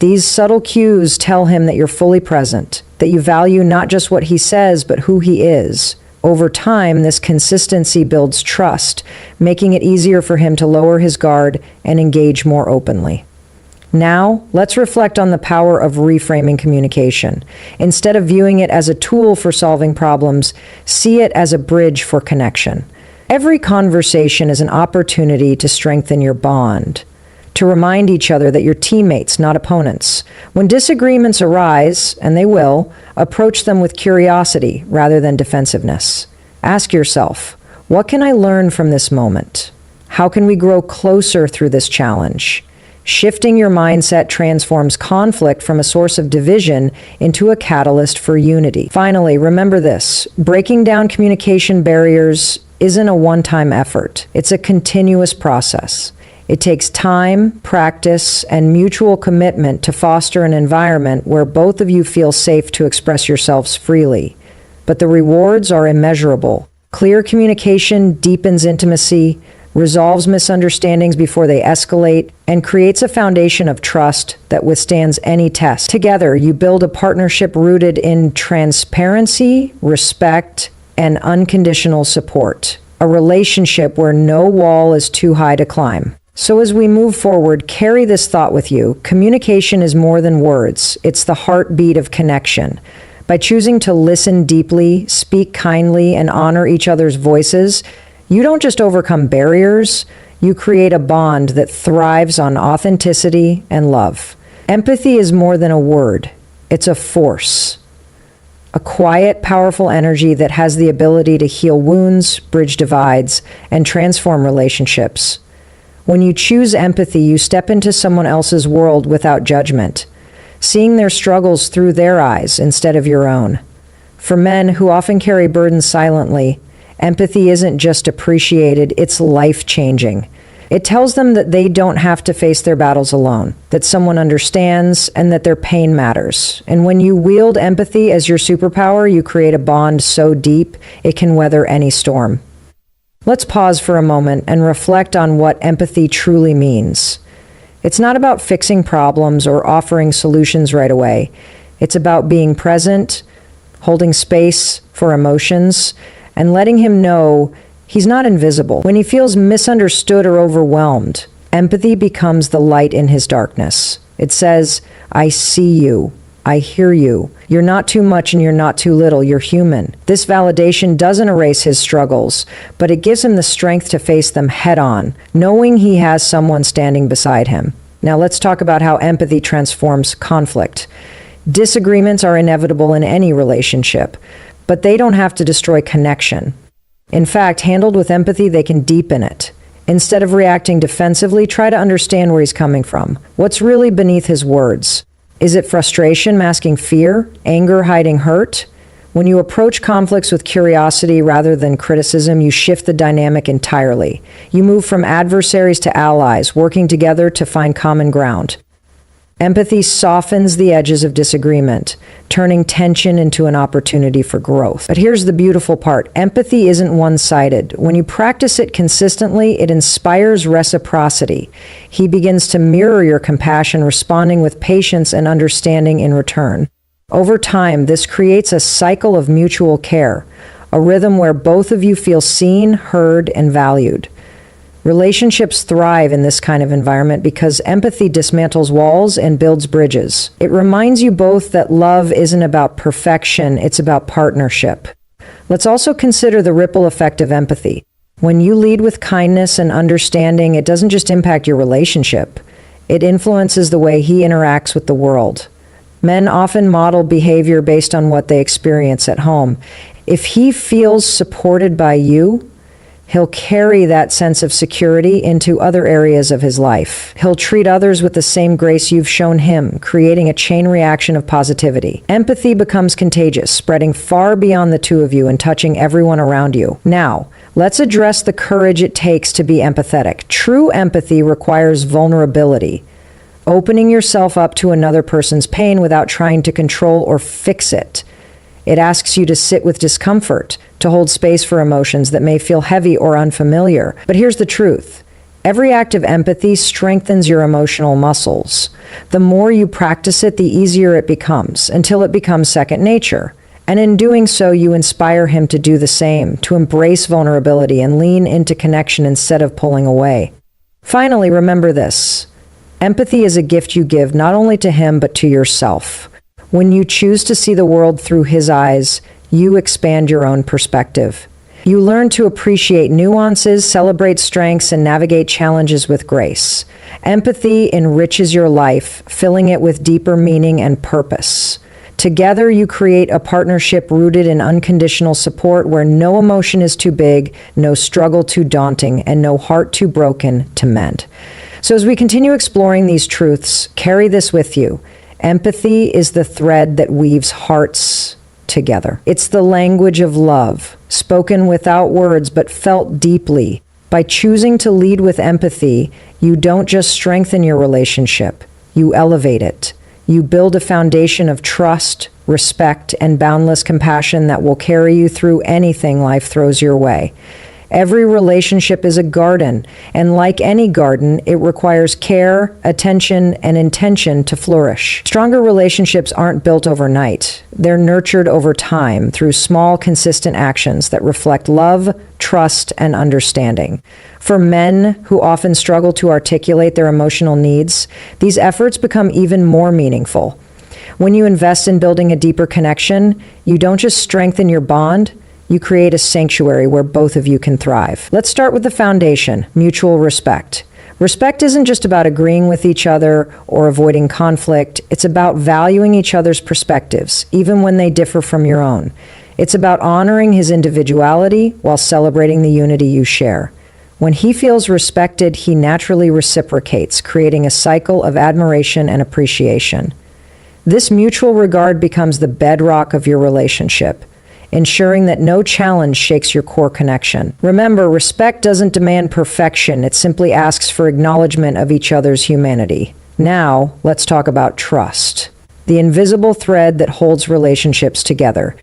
These subtle cues tell him that you're fully present, that you value not just what he says, but who he is. Over time, this consistency builds trust, making it easier for him to lower his guard and engage more openly. Now, let's reflect on the power of reframing communication. Instead of viewing it as a tool for solving problems, see it as a bridge for connection. Every conversation is an opportunity to strengthen your bond, to remind each other that you're teammates, not opponents. When disagreements arise, and they will, approach them with curiosity rather than defensiveness. Ask yourself, what can I learn from this moment? How can we grow closer through this challenge? Shifting your mindset transforms conflict from a source of division into a catalyst for unity. Finally, remember this: breaking down communication barriers isn't a one-time effort. It's a continuous process. It takes time, practice, and mutual commitment to foster an environment where both of you feel safe to express yourselves freely. But the rewards are immeasurable. Clear communication deepens intimacy, resolves misunderstandings before they escalate, and creates a foundation of trust that withstands any test. Together, you build a partnership rooted in transparency, respect, and unconditional support. A relationship where no wall is too high to climb. So as we move forward, carry this thought with you. Communication is more than words. It's the heartbeat of connection. By choosing to listen deeply, speak kindly, and honor each other's voices, you don't just overcome barriers, you create a bond that thrives on authenticity and love. Empathy is more than a word. It's a force. A quiet, powerful energy that has the ability to heal wounds, bridge divides, and transform relationships. When you choose empathy, you step into someone else's world without judgment, seeing their struggles through their eyes instead of your own. For men who often carry burdens silently, empathy isn't just appreciated, it's life-changing. It tells them that they don't have to face their battles alone, that someone understands, and that their pain matters. And when you wield empathy as your superpower, you create a bond so deep it can weather any storm. Let's pause for a moment and reflect on what empathy truly means. It's not about fixing problems or offering solutions right away. It's about being present, holding space for emotions, and letting him know he's not invisible. When he feels misunderstood or overwhelmed, empathy becomes the light in his darkness. It says, I see you. I hear you. You're not too much and you're not too little. You're human. This validation doesn't erase his struggles, but it gives him the strength to face them head on, knowing he has someone standing beside him. Now let's talk about how empathy transforms conflict. Disagreements are inevitable in any relationship, but they don't have to destroy connection. In fact, handled with empathy, they can deepen it. Instead of reacting defensively, try to understand where he's coming from. What's really beneath his words? Is it frustration masking fear? Anger hiding hurt? When you approach conflicts with curiosity rather than criticism, you shift the dynamic entirely. You move from adversaries to allies, working together to find common ground. Empathy softens the edges of disagreement, turning tension into an opportunity for growth. But here's the beautiful part. Empathy isn't one-sided. When you practice it consistently, it inspires reciprocity. He begins to mirror your compassion, responding with patience and understanding in return. Over time, this creates a cycle of mutual care, a rhythm where both of you feel seen, heard, and valued. Relationships thrive in this kind of environment because empathy dismantles walls and builds bridges. It reminds you both that love isn't about perfection, it's about partnership. Let's also consider the ripple effect of empathy. When you lead with kindness and understanding, it doesn't just impact your relationship, it influences the way he interacts with the world. Men often model behavior based on what they experience at home. If he feels supported by you, he'll carry that sense of security into other areas of his life. He'll treat others with the same grace you've shown him, creating a chain reaction of positivity. Empathy becomes contagious, spreading far beyond the two of you and touching everyone around you. Now, let's address the courage it takes to be empathetic. True empathy requires vulnerability, opening yourself up to another person's pain without trying to control or fix it. It asks you to sit with discomfort, to hold space for emotions that may feel heavy or unfamiliar. But here's the truth. Every act of empathy strengthens your emotional muscles. The more you practice it, the easier it becomes, until it becomes second nature. And in doing so, you inspire him to do the same, to embrace vulnerability and lean into connection instead of pulling away. Finally, remember this. Empathy is a gift you give not only to him but to yourself. When you choose to see the world through his eyes, you expand your own perspective. You learn to appreciate nuances, celebrate strengths, and navigate challenges with grace. Empathy enriches your life, filling it with deeper meaning and purpose. Together, you create a partnership rooted in unconditional support where no emotion is too big, no struggle too daunting, and no heart too broken to mend. So as we continue exploring these truths, carry this with you. Empathy is the thread that weaves hearts together. It's the language of love, spoken without words but felt deeply. By choosing to lead with empathy, you don't just strengthen your relationship, you elevate it. You build a foundation of trust, respect, and boundless compassion that will carry you through anything life throws your way. Every relationship is a garden, and like any garden, it requires care, attention, and intention to flourish. Stronger relationships aren't built overnight. They're nurtured over time through small, consistent actions that reflect love, trust, and understanding. For men who often struggle to articulate their emotional needs, these efforts become even more meaningful. When you invest in building a deeper connection, you don't just strengthen your bond, you create a sanctuary where both of you can thrive. Let's start with the foundation, mutual respect. Respect isn't just about agreeing with each other or avoiding conflict. It's about valuing each other's perspectives, even when they differ from your own. It's about honoring his individuality while celebrating the unity you share. When he feels respected, he naturally reciprocates, creating a cycle of admiration and appreciation. This mutual regard becomes the bedrock of your relationship, ensuring that no challenge shakes your core connection. Remember, respect doesn't demand perfection. It simply asks for acknowledgement of each other's humanity. Now, let's talk about trust, the invisible thread that holds relationships together.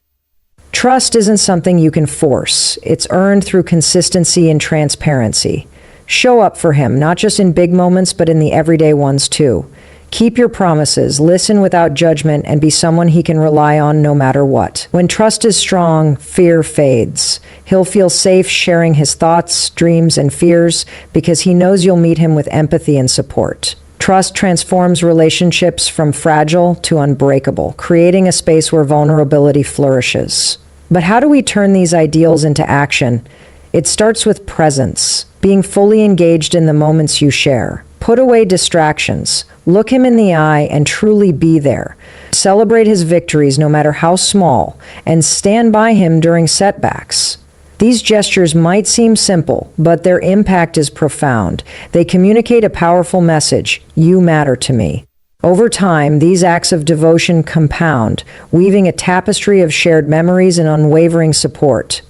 Trust isn't something you can force. It's earned through consistency and transparency. Show up for him, not just in big moments, but in the everyday ones too. Keep your promises, listen without judgment, and be someone he can rely on no matter what. When trust is strong, fear fades. He'll feel safe sharing his thoughts, dreams, and fears because he knows you'll meet him with empathy and support. Trust transforms relationships from fragile to unbreakable, creating a space where vulnerability flourishes. But how do we turn these ideals into action? It starts with presence, being fully engaged in the moments you share. Put away distractions, look him in the eye, and truly be there. Celebrate his victories, no matter how small, and stand by him during setbacks. These gestures might seem simple, but their impact is profound. They communicate a powerful message: you matter to me. Over time, these acts of devotion compound, weaving a tapestry of shared memories and unwavering support.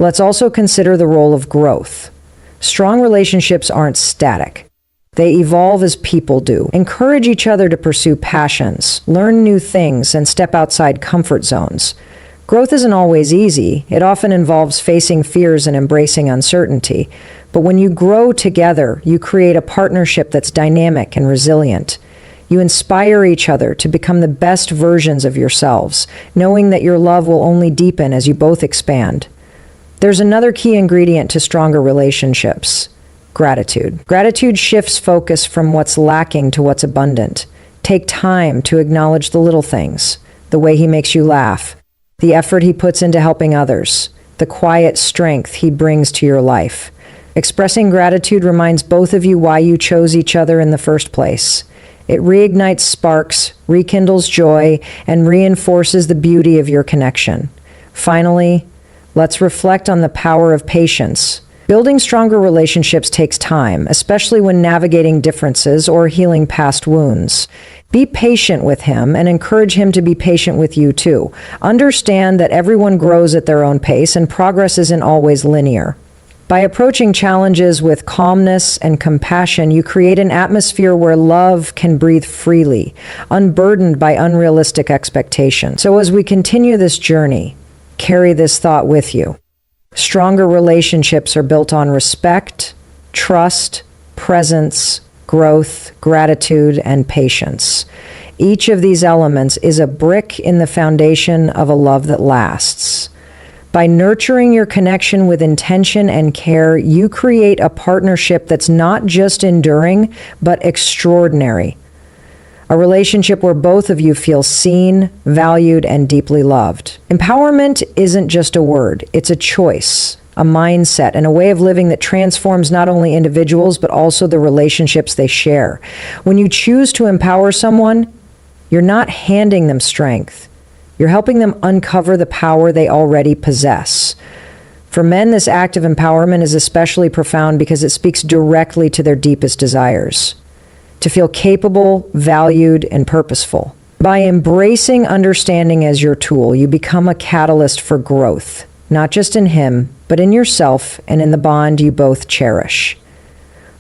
Let's also consider the role of growth. Strong relationships aren't static. They evolve as people do. Encourage each other to pursue passions, learn new things, and step outside comfort zones. Growth isn't always easy. It often involves facing fears and embracing uncertainty. But when you grow together, you create a partnership that's dynamic and resilient. You inspire each other to become the best versions of yourselves, knowing that your love will only deepen as you both expand. There's another key ingredient to stronger relationships: gratitude. Gratitude shifts focus from what's lacking to what's abundant. Take time to acknowledge the little things, the way he makes you laugh, the effort he puts into helping others, the quiet strength he brings to your life. Expressing gratitude reminds both of you why you chose each other in the first place. It reignites sparks, rekindles joy, and reinforces the beauty of your connection. Finally, let's reflect on the power of patience. Building stronger relationships takes time, especially when navigating differences or healing past wounds. Be patient with him and encourage him to be patient with you too. Understand that everyone grows at their own pace and progress isn't always linear. By approaching challenges with calmness and compassion, you create an atmosphere where love can breathe freely, unburdened by unrealistic expectations. So as we continue this journey, carry this thought with you. Stronger relationships are built on respect, trust, presence, growth, gratitude, and patience. Each of these elements is a brick in the foundation of a love that lasts. By nurturing your connection with intention and care, you create a partnership that's not just enduring, but extraordinary. A relationship where both of you feel seen, valued, and deeply loved. Empowerment isn't just a word, it's a choice, a mindset, and a way of living that transforms not only individuals, but also the relationships they share. When you choose to empower someone, you're not handing them strength. You're helping them uncover the power they already possess. For men, this act of empowerment is especially profound because it speaks directly to their deepest desires. To feel capable, valued, and purposeful. By embracing understanding as your tool, you become a catalyst for growth, not just in him, but in yourself and in the bond you both cherish.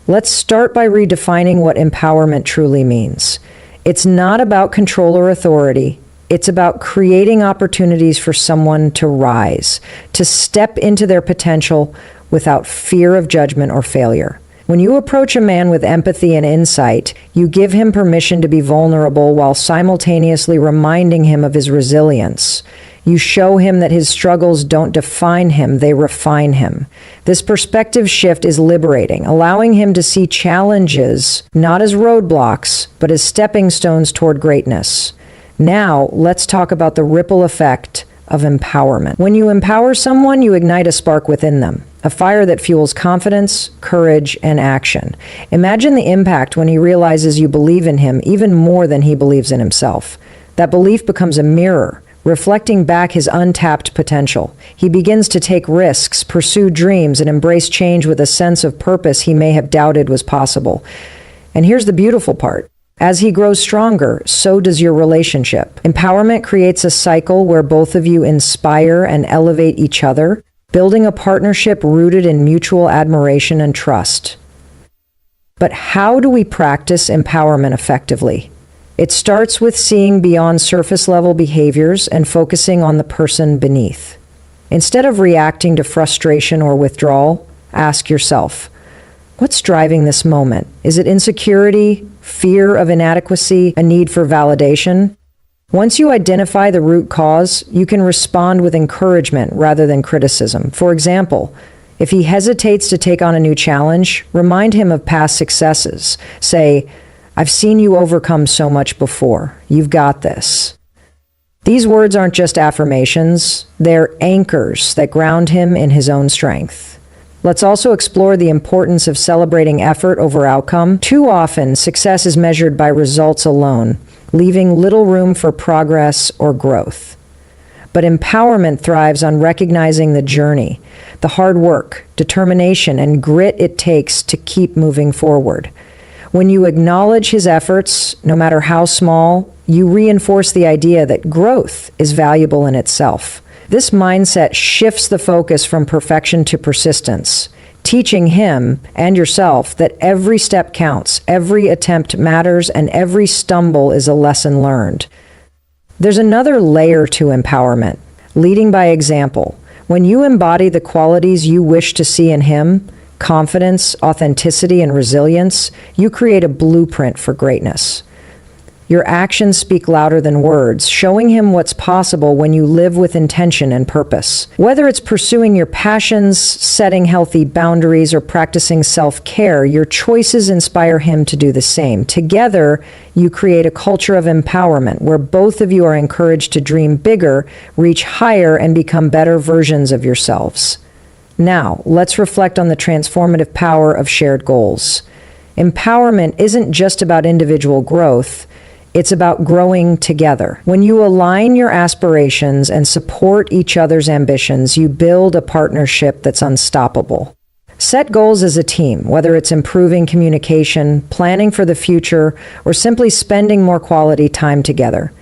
Let's start by redefining what empowerment truly means. It's not about control or authority. It's about creating opportunities for someone to rise, to step into their potential without fear of judgment or failure. When you approach a man with empathy and insight, you give him permission to be vulnerable while simultaneously reminding him of his resilience. You show him that his struggles don't define him, they refine him. This perspective shift is liberating, allowing him to see challenges not as roadblocks, but as stepping stones toward greatness. Now, let's talk about the ripple effect of empowerment. When you empower someone, you ignite a spark within them, a fire that fuels confidence, courage, and action. Imagine the impact when he realizes you believe in him even more than he believes in himself. That belief becomes a mirror, reflecting back his untapped potential. He begins to take risks, pursue dreams, and embrace change with a sense of purpose he may have doubted was possible. And here's the beautiful part. As he grows stronger, so does your relationship. Empowerment creates a cycle where both of you inspire and elevate each other, building a partnership rooted in mutual admiration and trust. But how do we practice empowerment effectively? It starts with seeing beyond surface-level behaviors and focusing on the person beneath. Instead of reacting to frustration or withdrawal, ask yourself, what's driving this moment? Is it insecurity, fear of inadequacy, a need for validation? Once you identify the root cause, you can respond with encouragement rather than criticism. For example, if he hesitates to take on a new challenge, remind him of past successes. Say, "I've seen you overcome so much before. You've got this." These words aren't just affirmations, they're anchors that ground him in his own strength. Let's also explore the importance of celebrating effort over outcome. Too often, success is measured by results alone, leaving little room for progress or growth. But empowerment thrives on recognizing the journey, the hard work, determination, and grit it takes to keep moving forward. When you acknowledge his efforts, no matter how small, you reinforce the idea that growth is valuable in itself. This mindset shifts the focus from perfection to persistence, teaching him and yourself that every step counts, every attempt matters, and every stumble is a lesson learned. There's another layer to empowerment, leading by example. When you embody the qualities you wish to see in him, confidence, authenticity, and resilience, you create a blueprint for greatness. Your actions speak louder than words, showing him what's possible when you live with intention and purpose. Whether it's pursuing your passions, setting healthy boundaries, or practicing self-care, your choices inspire him to do the same. Together, you create a culture of empowerment where both of you are encouraged to dream bigger, reach higher, and become better versions of yourselves. Now, let's reflect on the transformative power of shared goals. Empowerment isn't just about individual growth. It's about growing together. When you align your aspirations and support each other's ambitions, you build a partnership that's unstoppable. Set goals as a team, whether it's improving communication, planning for the future, or simply spending more quality time together.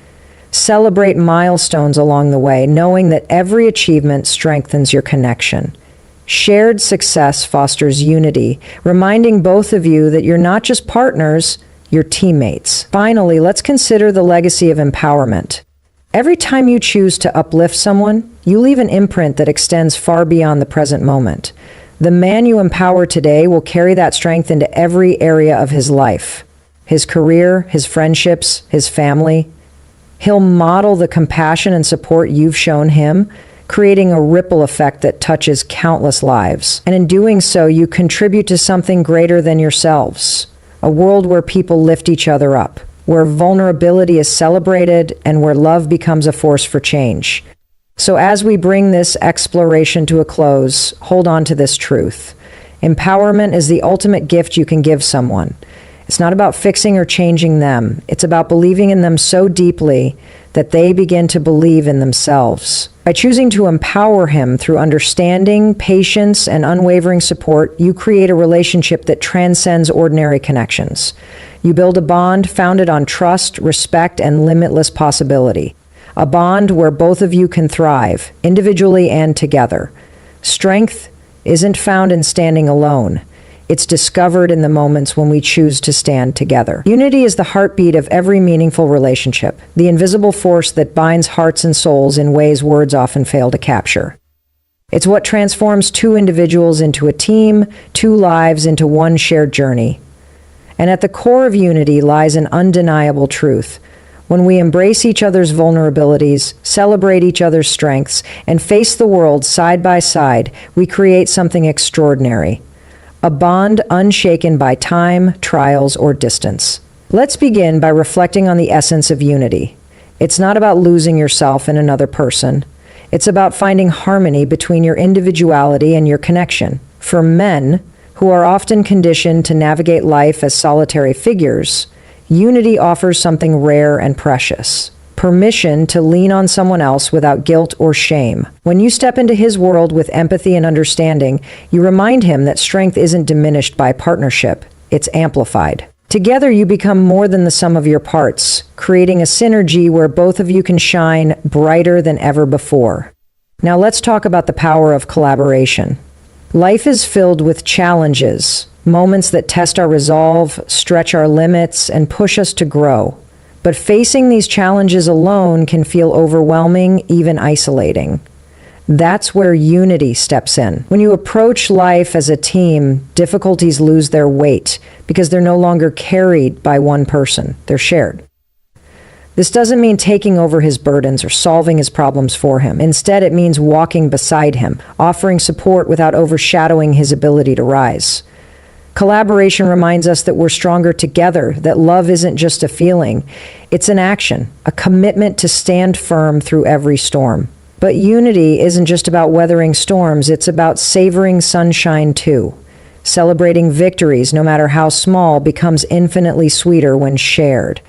Celebrate milestones along the way, knowing that every achievement strengthens your connection. Shared success fosters unity, reminding both of you that you're not just partners, your teammates. Finally, let's consider the legacy of empowerment. Every time you choose to uplift someone, you leave an imprint that extends far beyond the present moment. The man you empower today will carry that strength into every area of his life, his career, his friendships, his family. He'll model the compassion and support you've shown him, creating a ripple effect that touches countless lives. And in doing so, you contribute to something greater than yourselves, a world where people lift each other up, where vulnerability is celebrated, and where love becomes a force for change. So as we bring this exploration to a close, hold on to this truth. Empowerment is the ultimate gift you can give someone. It's not about fixing or changing them. It's about believing in them so deeply that they begin to believe in themselves. By choosing to empower him through understanding, patience, and unwavering support, you create a relationship that transcends ordinary connections. You build a bond founded on trust, respect, and limitless possibility. A bond where both of you can thrive, individually and together. Strength isn't found in standing alone. It's discovered in the moments when we choose to stand together. Unity is the heartbeat of every meaningful relationship, the invisible force that binds hearts and souls in ways words often fail to capture. It's what transforms two individuals into a team, two lives into one shared journey. And at the core of unity lies an undeniable truth. When we embrace each other's vulnerabilities, celebrate each other's strengths, and face the world side by side, we create something extraordinary. A bond unshaken by time, trials, or distance. Let's begin by reflecting on the essence of unity. It's not about losing yourself in another person. It's about finding harmony between your individuality and your connection. For men, who are often conditioned to navigate life as solitary figures, unity offers something rare and precious. Permission to lean on someone else without guilt or shame. When you step into his world with empathy and understanding, you remind him that strength isn't diminished by partnership, it's amplified. Together you become more than the sum of your parts, creating a synergy where both of you can shine brighter than ever before. Now let's talk about the power of collaboration. Life is filled with challenges, moments that test our resolve, stretch our limits, and push us to grow. But facing these challenges alone can feel overwhelming, even isolating. That's where unity steps in. When you approach life as a team, difficulties lose their weight because they're no longer carried by one person. They're shared. This doesn't mean taking over his burdens or solving his problems for him. Instead, it means walking beside him, offering support without overshadowing his ability to rise. Collaboration reminds us that we're stronger together, that love isn't just a feeling. It's an action, a commitment to stand firm through every storm. But unity isn't just about weathering storms, it's about savoring sunshine too. Celebrating victories, no matter how small, becomes infinitely sweeter when shared.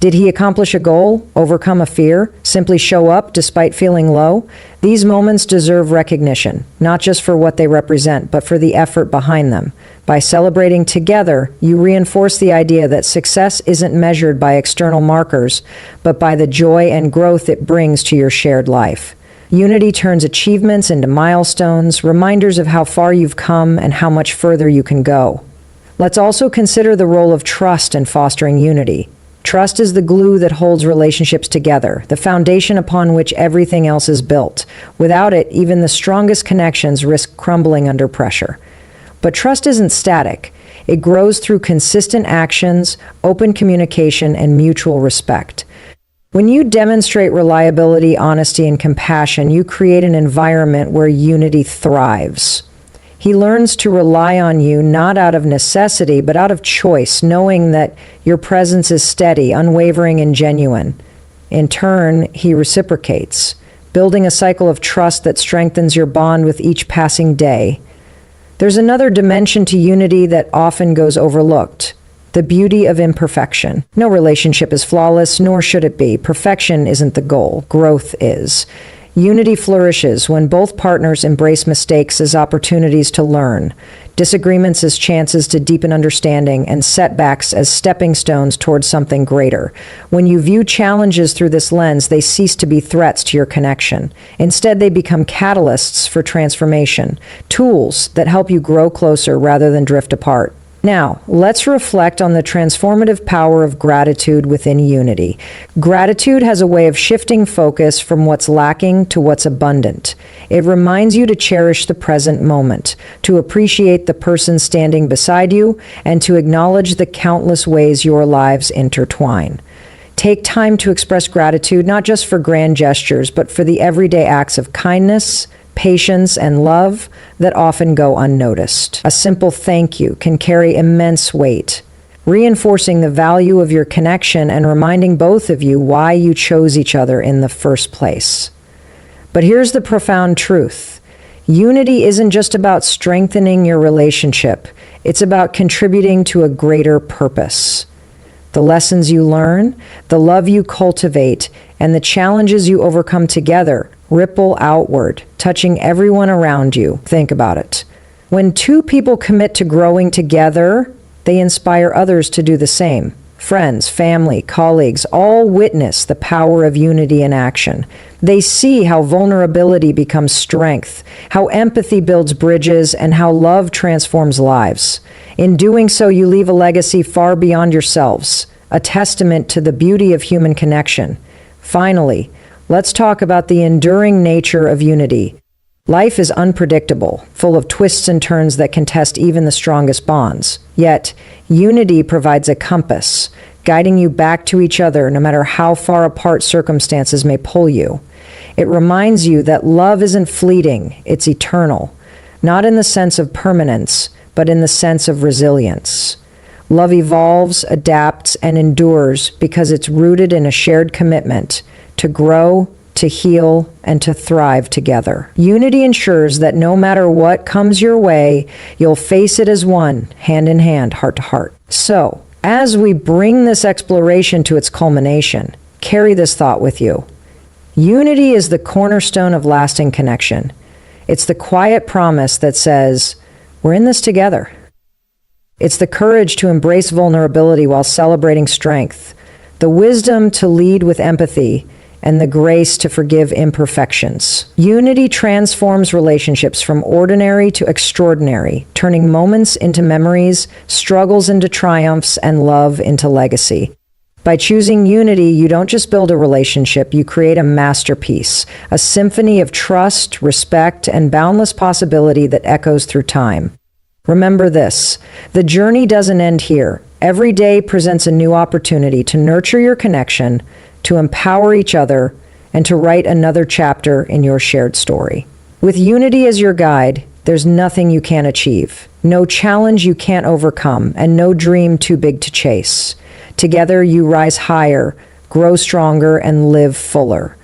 Did he accomplish a goal, overcome a fear, simply show up despite feeling low? These moments deserve recognition, not just for what they represent, but for the effort behind them. By celebrating together, you reinforce the idea that success isn't measured by external markers, but by the joy and growth it brings to your shared life. Unity turns achievements into milestones, reminders of how far you've come and how much further you can go. Let's also consider the role of trust in fostering unity. Trust is the glue that holds relationships together, the foundation upon which everything else is built. Without it, even the strongest connections risk crumbling under pressure. But trust isn't static. It grows through consistent actions, open communication, and mutual respect. When you demonstrate reliability, honesty, and compassion, you create an environment where unity thrives. He learns to rely on you not out of necessity, but out of choice, knowing that your presence is steady, unwavering, and genuine. In turn, he reciprocates, building a cycle of trust that strengthens your bond with each passing day. There's another dimension to unity that often goes overlooked: the beauty of imperfection. No relationship is flawless, nor should it be. Perfection isn't the goal. Growth is. Unity flourishes when both partners embrace mistakes as opportunities to learn, disagreements as chances to deepen understanding, and setbacks as stepping stones towards something greater. When you view challenges through this lens, they cease to be threats to your connection. Instead, they become catalysts for transformation, tools that help you grow closer rather than drift apart. Now, let's reflect on the transformative power of gratitude within unity. Gratitude has a way of shifting focus from what's lacking to what's abundant. It reminds you to cherish the present moment, to appreciate the person standing beside you, and to acknowledge the countless ways your lives intertwine. Take time to express gratitude, not just for grand gestures, but for the everyday acts of kindness, patience, and love that often go unnoticed. A simple thank you can carry immense weight, reinforcing the value of your connection and reminding both of you why you chose each other in the first place. But here's the profound truth. Unity isn't just about strengthening your relationship. It's about contributing to a greater purpose. The lessons you learn, the love you cultivate, and the challenges you overcome together ripple outward, touching everyone around you. Think about it. When two people commit to growing together, they inspire others to do the same. Friends, family, colleagues all witness the power of unity in action. They see how vulnerability becomes strength, how empathy builds bridges, and how love transforms lives. In doing so, you leave a legacy far beyond yourselves, a testament to the beauty of human connection. Finally, let's talk about the enduring nature of unity. Life is unpredictable, full of twists and turns that can test even the strongest bonds. Yet, unity provides a compass, guiding you back to each other no matter how far apart circumstances may pull you. It reminds you that love isn't fleeting, it's eternal, not in the sense of permanence, but in the sense of resilience. Love evolves, adapts, and endures because it's rooted in a shared commitment to grow, to heal, and to thrive together. Unity ensures that no matter what comes your way, you'll face it as one, hand in hand, heart to heart. So, as we bring this exploration to its culmination, carry this thought with you. Unity is the cornerstone of lasting connection. It's the quiet promise that says, we're in this together. It's the courage to embrace vulnerability while celebrating strength, the wisdom to lead with empathy, and the grace to forgive imperfections. Unity transforms relationships from ordinary to extraordinary, turning moments into memories, struggles into triumphs, and love into legacy. By choosing unity, you don't just build a relationship, you create a masterpiece, a symphony of trust, respect, and boundless possibility that echoes through time. Remember this, the journey doesn't end here. Every day presents a new opportunity to nurture your connection, to empower each other, and to write another chapter in your shared story. With unity as your guide, there's nothing you can't achieve, no challenge you can't overcome, and no dream too big to chase. Together you rise higher, grow stronger, and live fuller.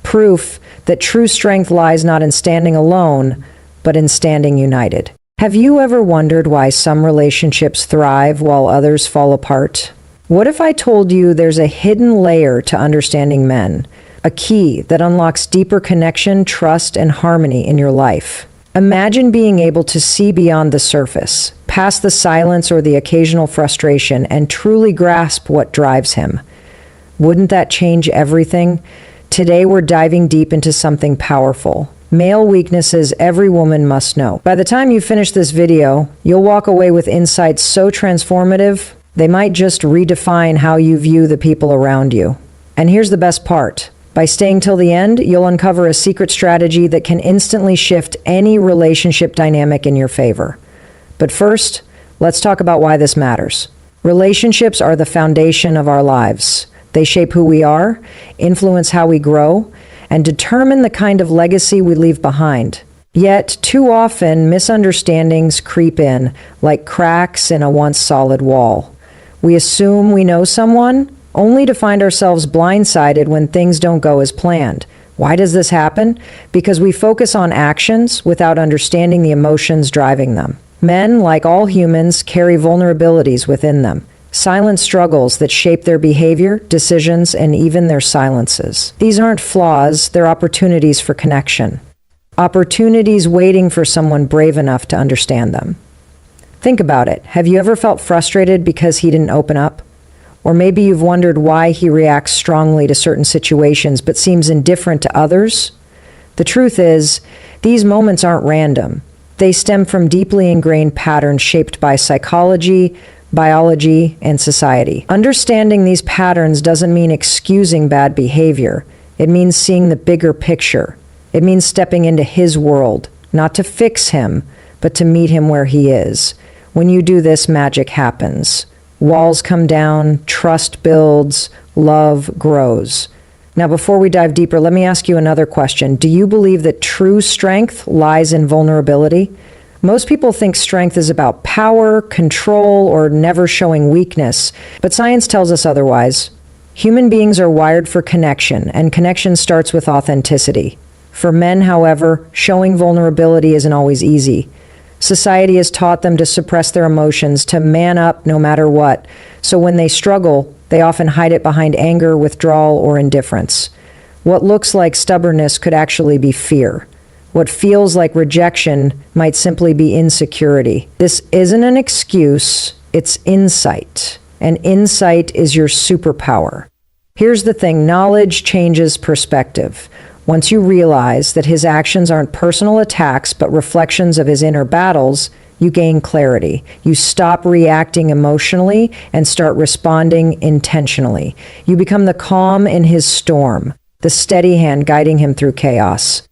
Proof that true strength lies not in standing alone, but in standing united. Have you ever wondered why some relationships thrive while others fall apart? What if I told you there's a hidden layer to understanding men, a key that unlocks deeper connection, trust, and harmony in your life? Imagine being able to see beyond the surface, past the silence or the occasional frustration, and truly grasp what drives him. Wouldn't that change everything? Today we're diving deep into something powerful. Male weaknesses every woman must know. By the time you finish this video, you'll walk away with insights so transformative, they might just redefine how you view the people around you. And here's the best part. By staying till the end, you'll uncover a secret strategy that can instantly shift any relationship dynamic in your favor. But first, let's talk about why this matters. Relationships are the foundation of our lives. They shape who we are, influence how we grow, and determine the kind of legacy we leave behind. Yet, too often, misunderstandings creep in like cracks in a once solid wall. We assume we know someone, only to find ourselves blindsided when things don't go as planned. Why does this happen? Because we focus on actions without understanding the emotions driving them. Men, like all humans, carry vulnerabilities within them. Silent struggles that shape their behavior, decisions, and even their silences. These aren't flaws, they're opportunities for connection. Opportunities waiting for someone brave enough to understand them. Think about it. Have you ever felt frustrated because he didn't open up? Or maybe you've wondered why he reacts strongly to certain situations but seems indifferent to others? The truth is, these moments aren't random. They stem from deeply ingrained patterns shaped by psychology, biology, and society. Understanding these patterns doesn't mean excusing bad behavior. It means seeing the bigger picture. It means stepping into his world, not to fix him, but to meet him where he is. When you do this, magic happens. Walls come down, trust builds, love grows. Now, before we dive deeper, let me ask you another question. Do you believe that true strength lies in vulnerability? Most people think strength is about power, control, or never showing weakness, but science tells us otherwise. Human beings are wired for connection, and connection starts with authenticity. For men, however, showing vulnerability isn't always easy. Society has taught them to suppress their emotions, to man up no matter what. So when they struggle, they often hide it behind anger, withdrawal, or indifference. What looks like stubbornness could actually be fear. What feels like rejection might simply be insecurity. This isn't an excuse, it's insight. And insight is your superpower. Here's the thing, knowledge changes perspective. Once you realize that his actions aren't personal attacks but reflections of his inner battles, you gain clarity. You stop reacting emotionally and start responding intentionally. You become the calm in his storm, the steady hand guiding him through chaos.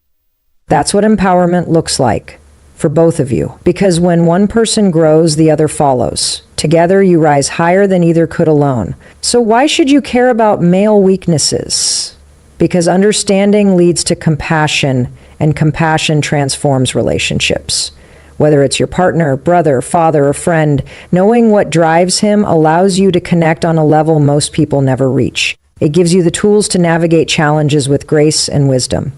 That's what empowerment looks like for both of you. Because when one person grows, the other follows. Together, you rise higher than either could alone. So why should you care about male weaknesses? Because understanding leads to compassion, and compassion transforms relationships. Whether it's your partner, brother, father, or friend, knowing what drives him allows you to connect on a level most people never reach. It gives you the tools to navigate challenges with grace and wisdom.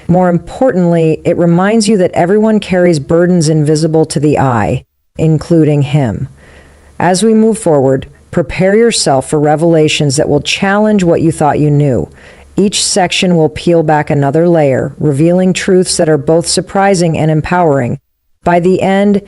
More importantly, it reminds you that everyone carries burdens invisible to the eye, including him. As we move forward, prepare yourself for revelations that will challenge what you thought you knew. Each section will peel back another layer, revealing truths that are both surprising and empowering. By the end,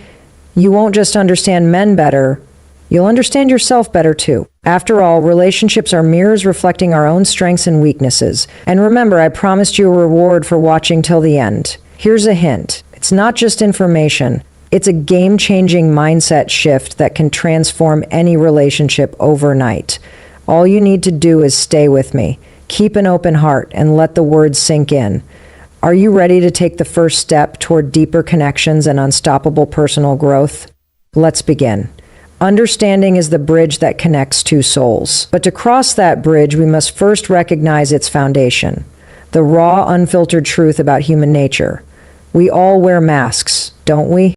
you won't just understand men better, you'll understand yourself better too. After all, relationships are mirrors reflecting our own strengths and weaknesses. And remember, I promised you a reward for watching till the end. Here's a hint. It's not just information. It's a game-changing mindset shift that can transform any relationship overnight. All you need to do is stay with me. Keep an open heart and let the words sink in. Are you ready to take the first step toward deeper connections and unstoppable personal growth? Let's begin. Understanding is the bridge that connects two souls. But to cross that bridge, we must first recognize its foundation, the raw, unfiltered truth about human nature. We all wear masks, don't we?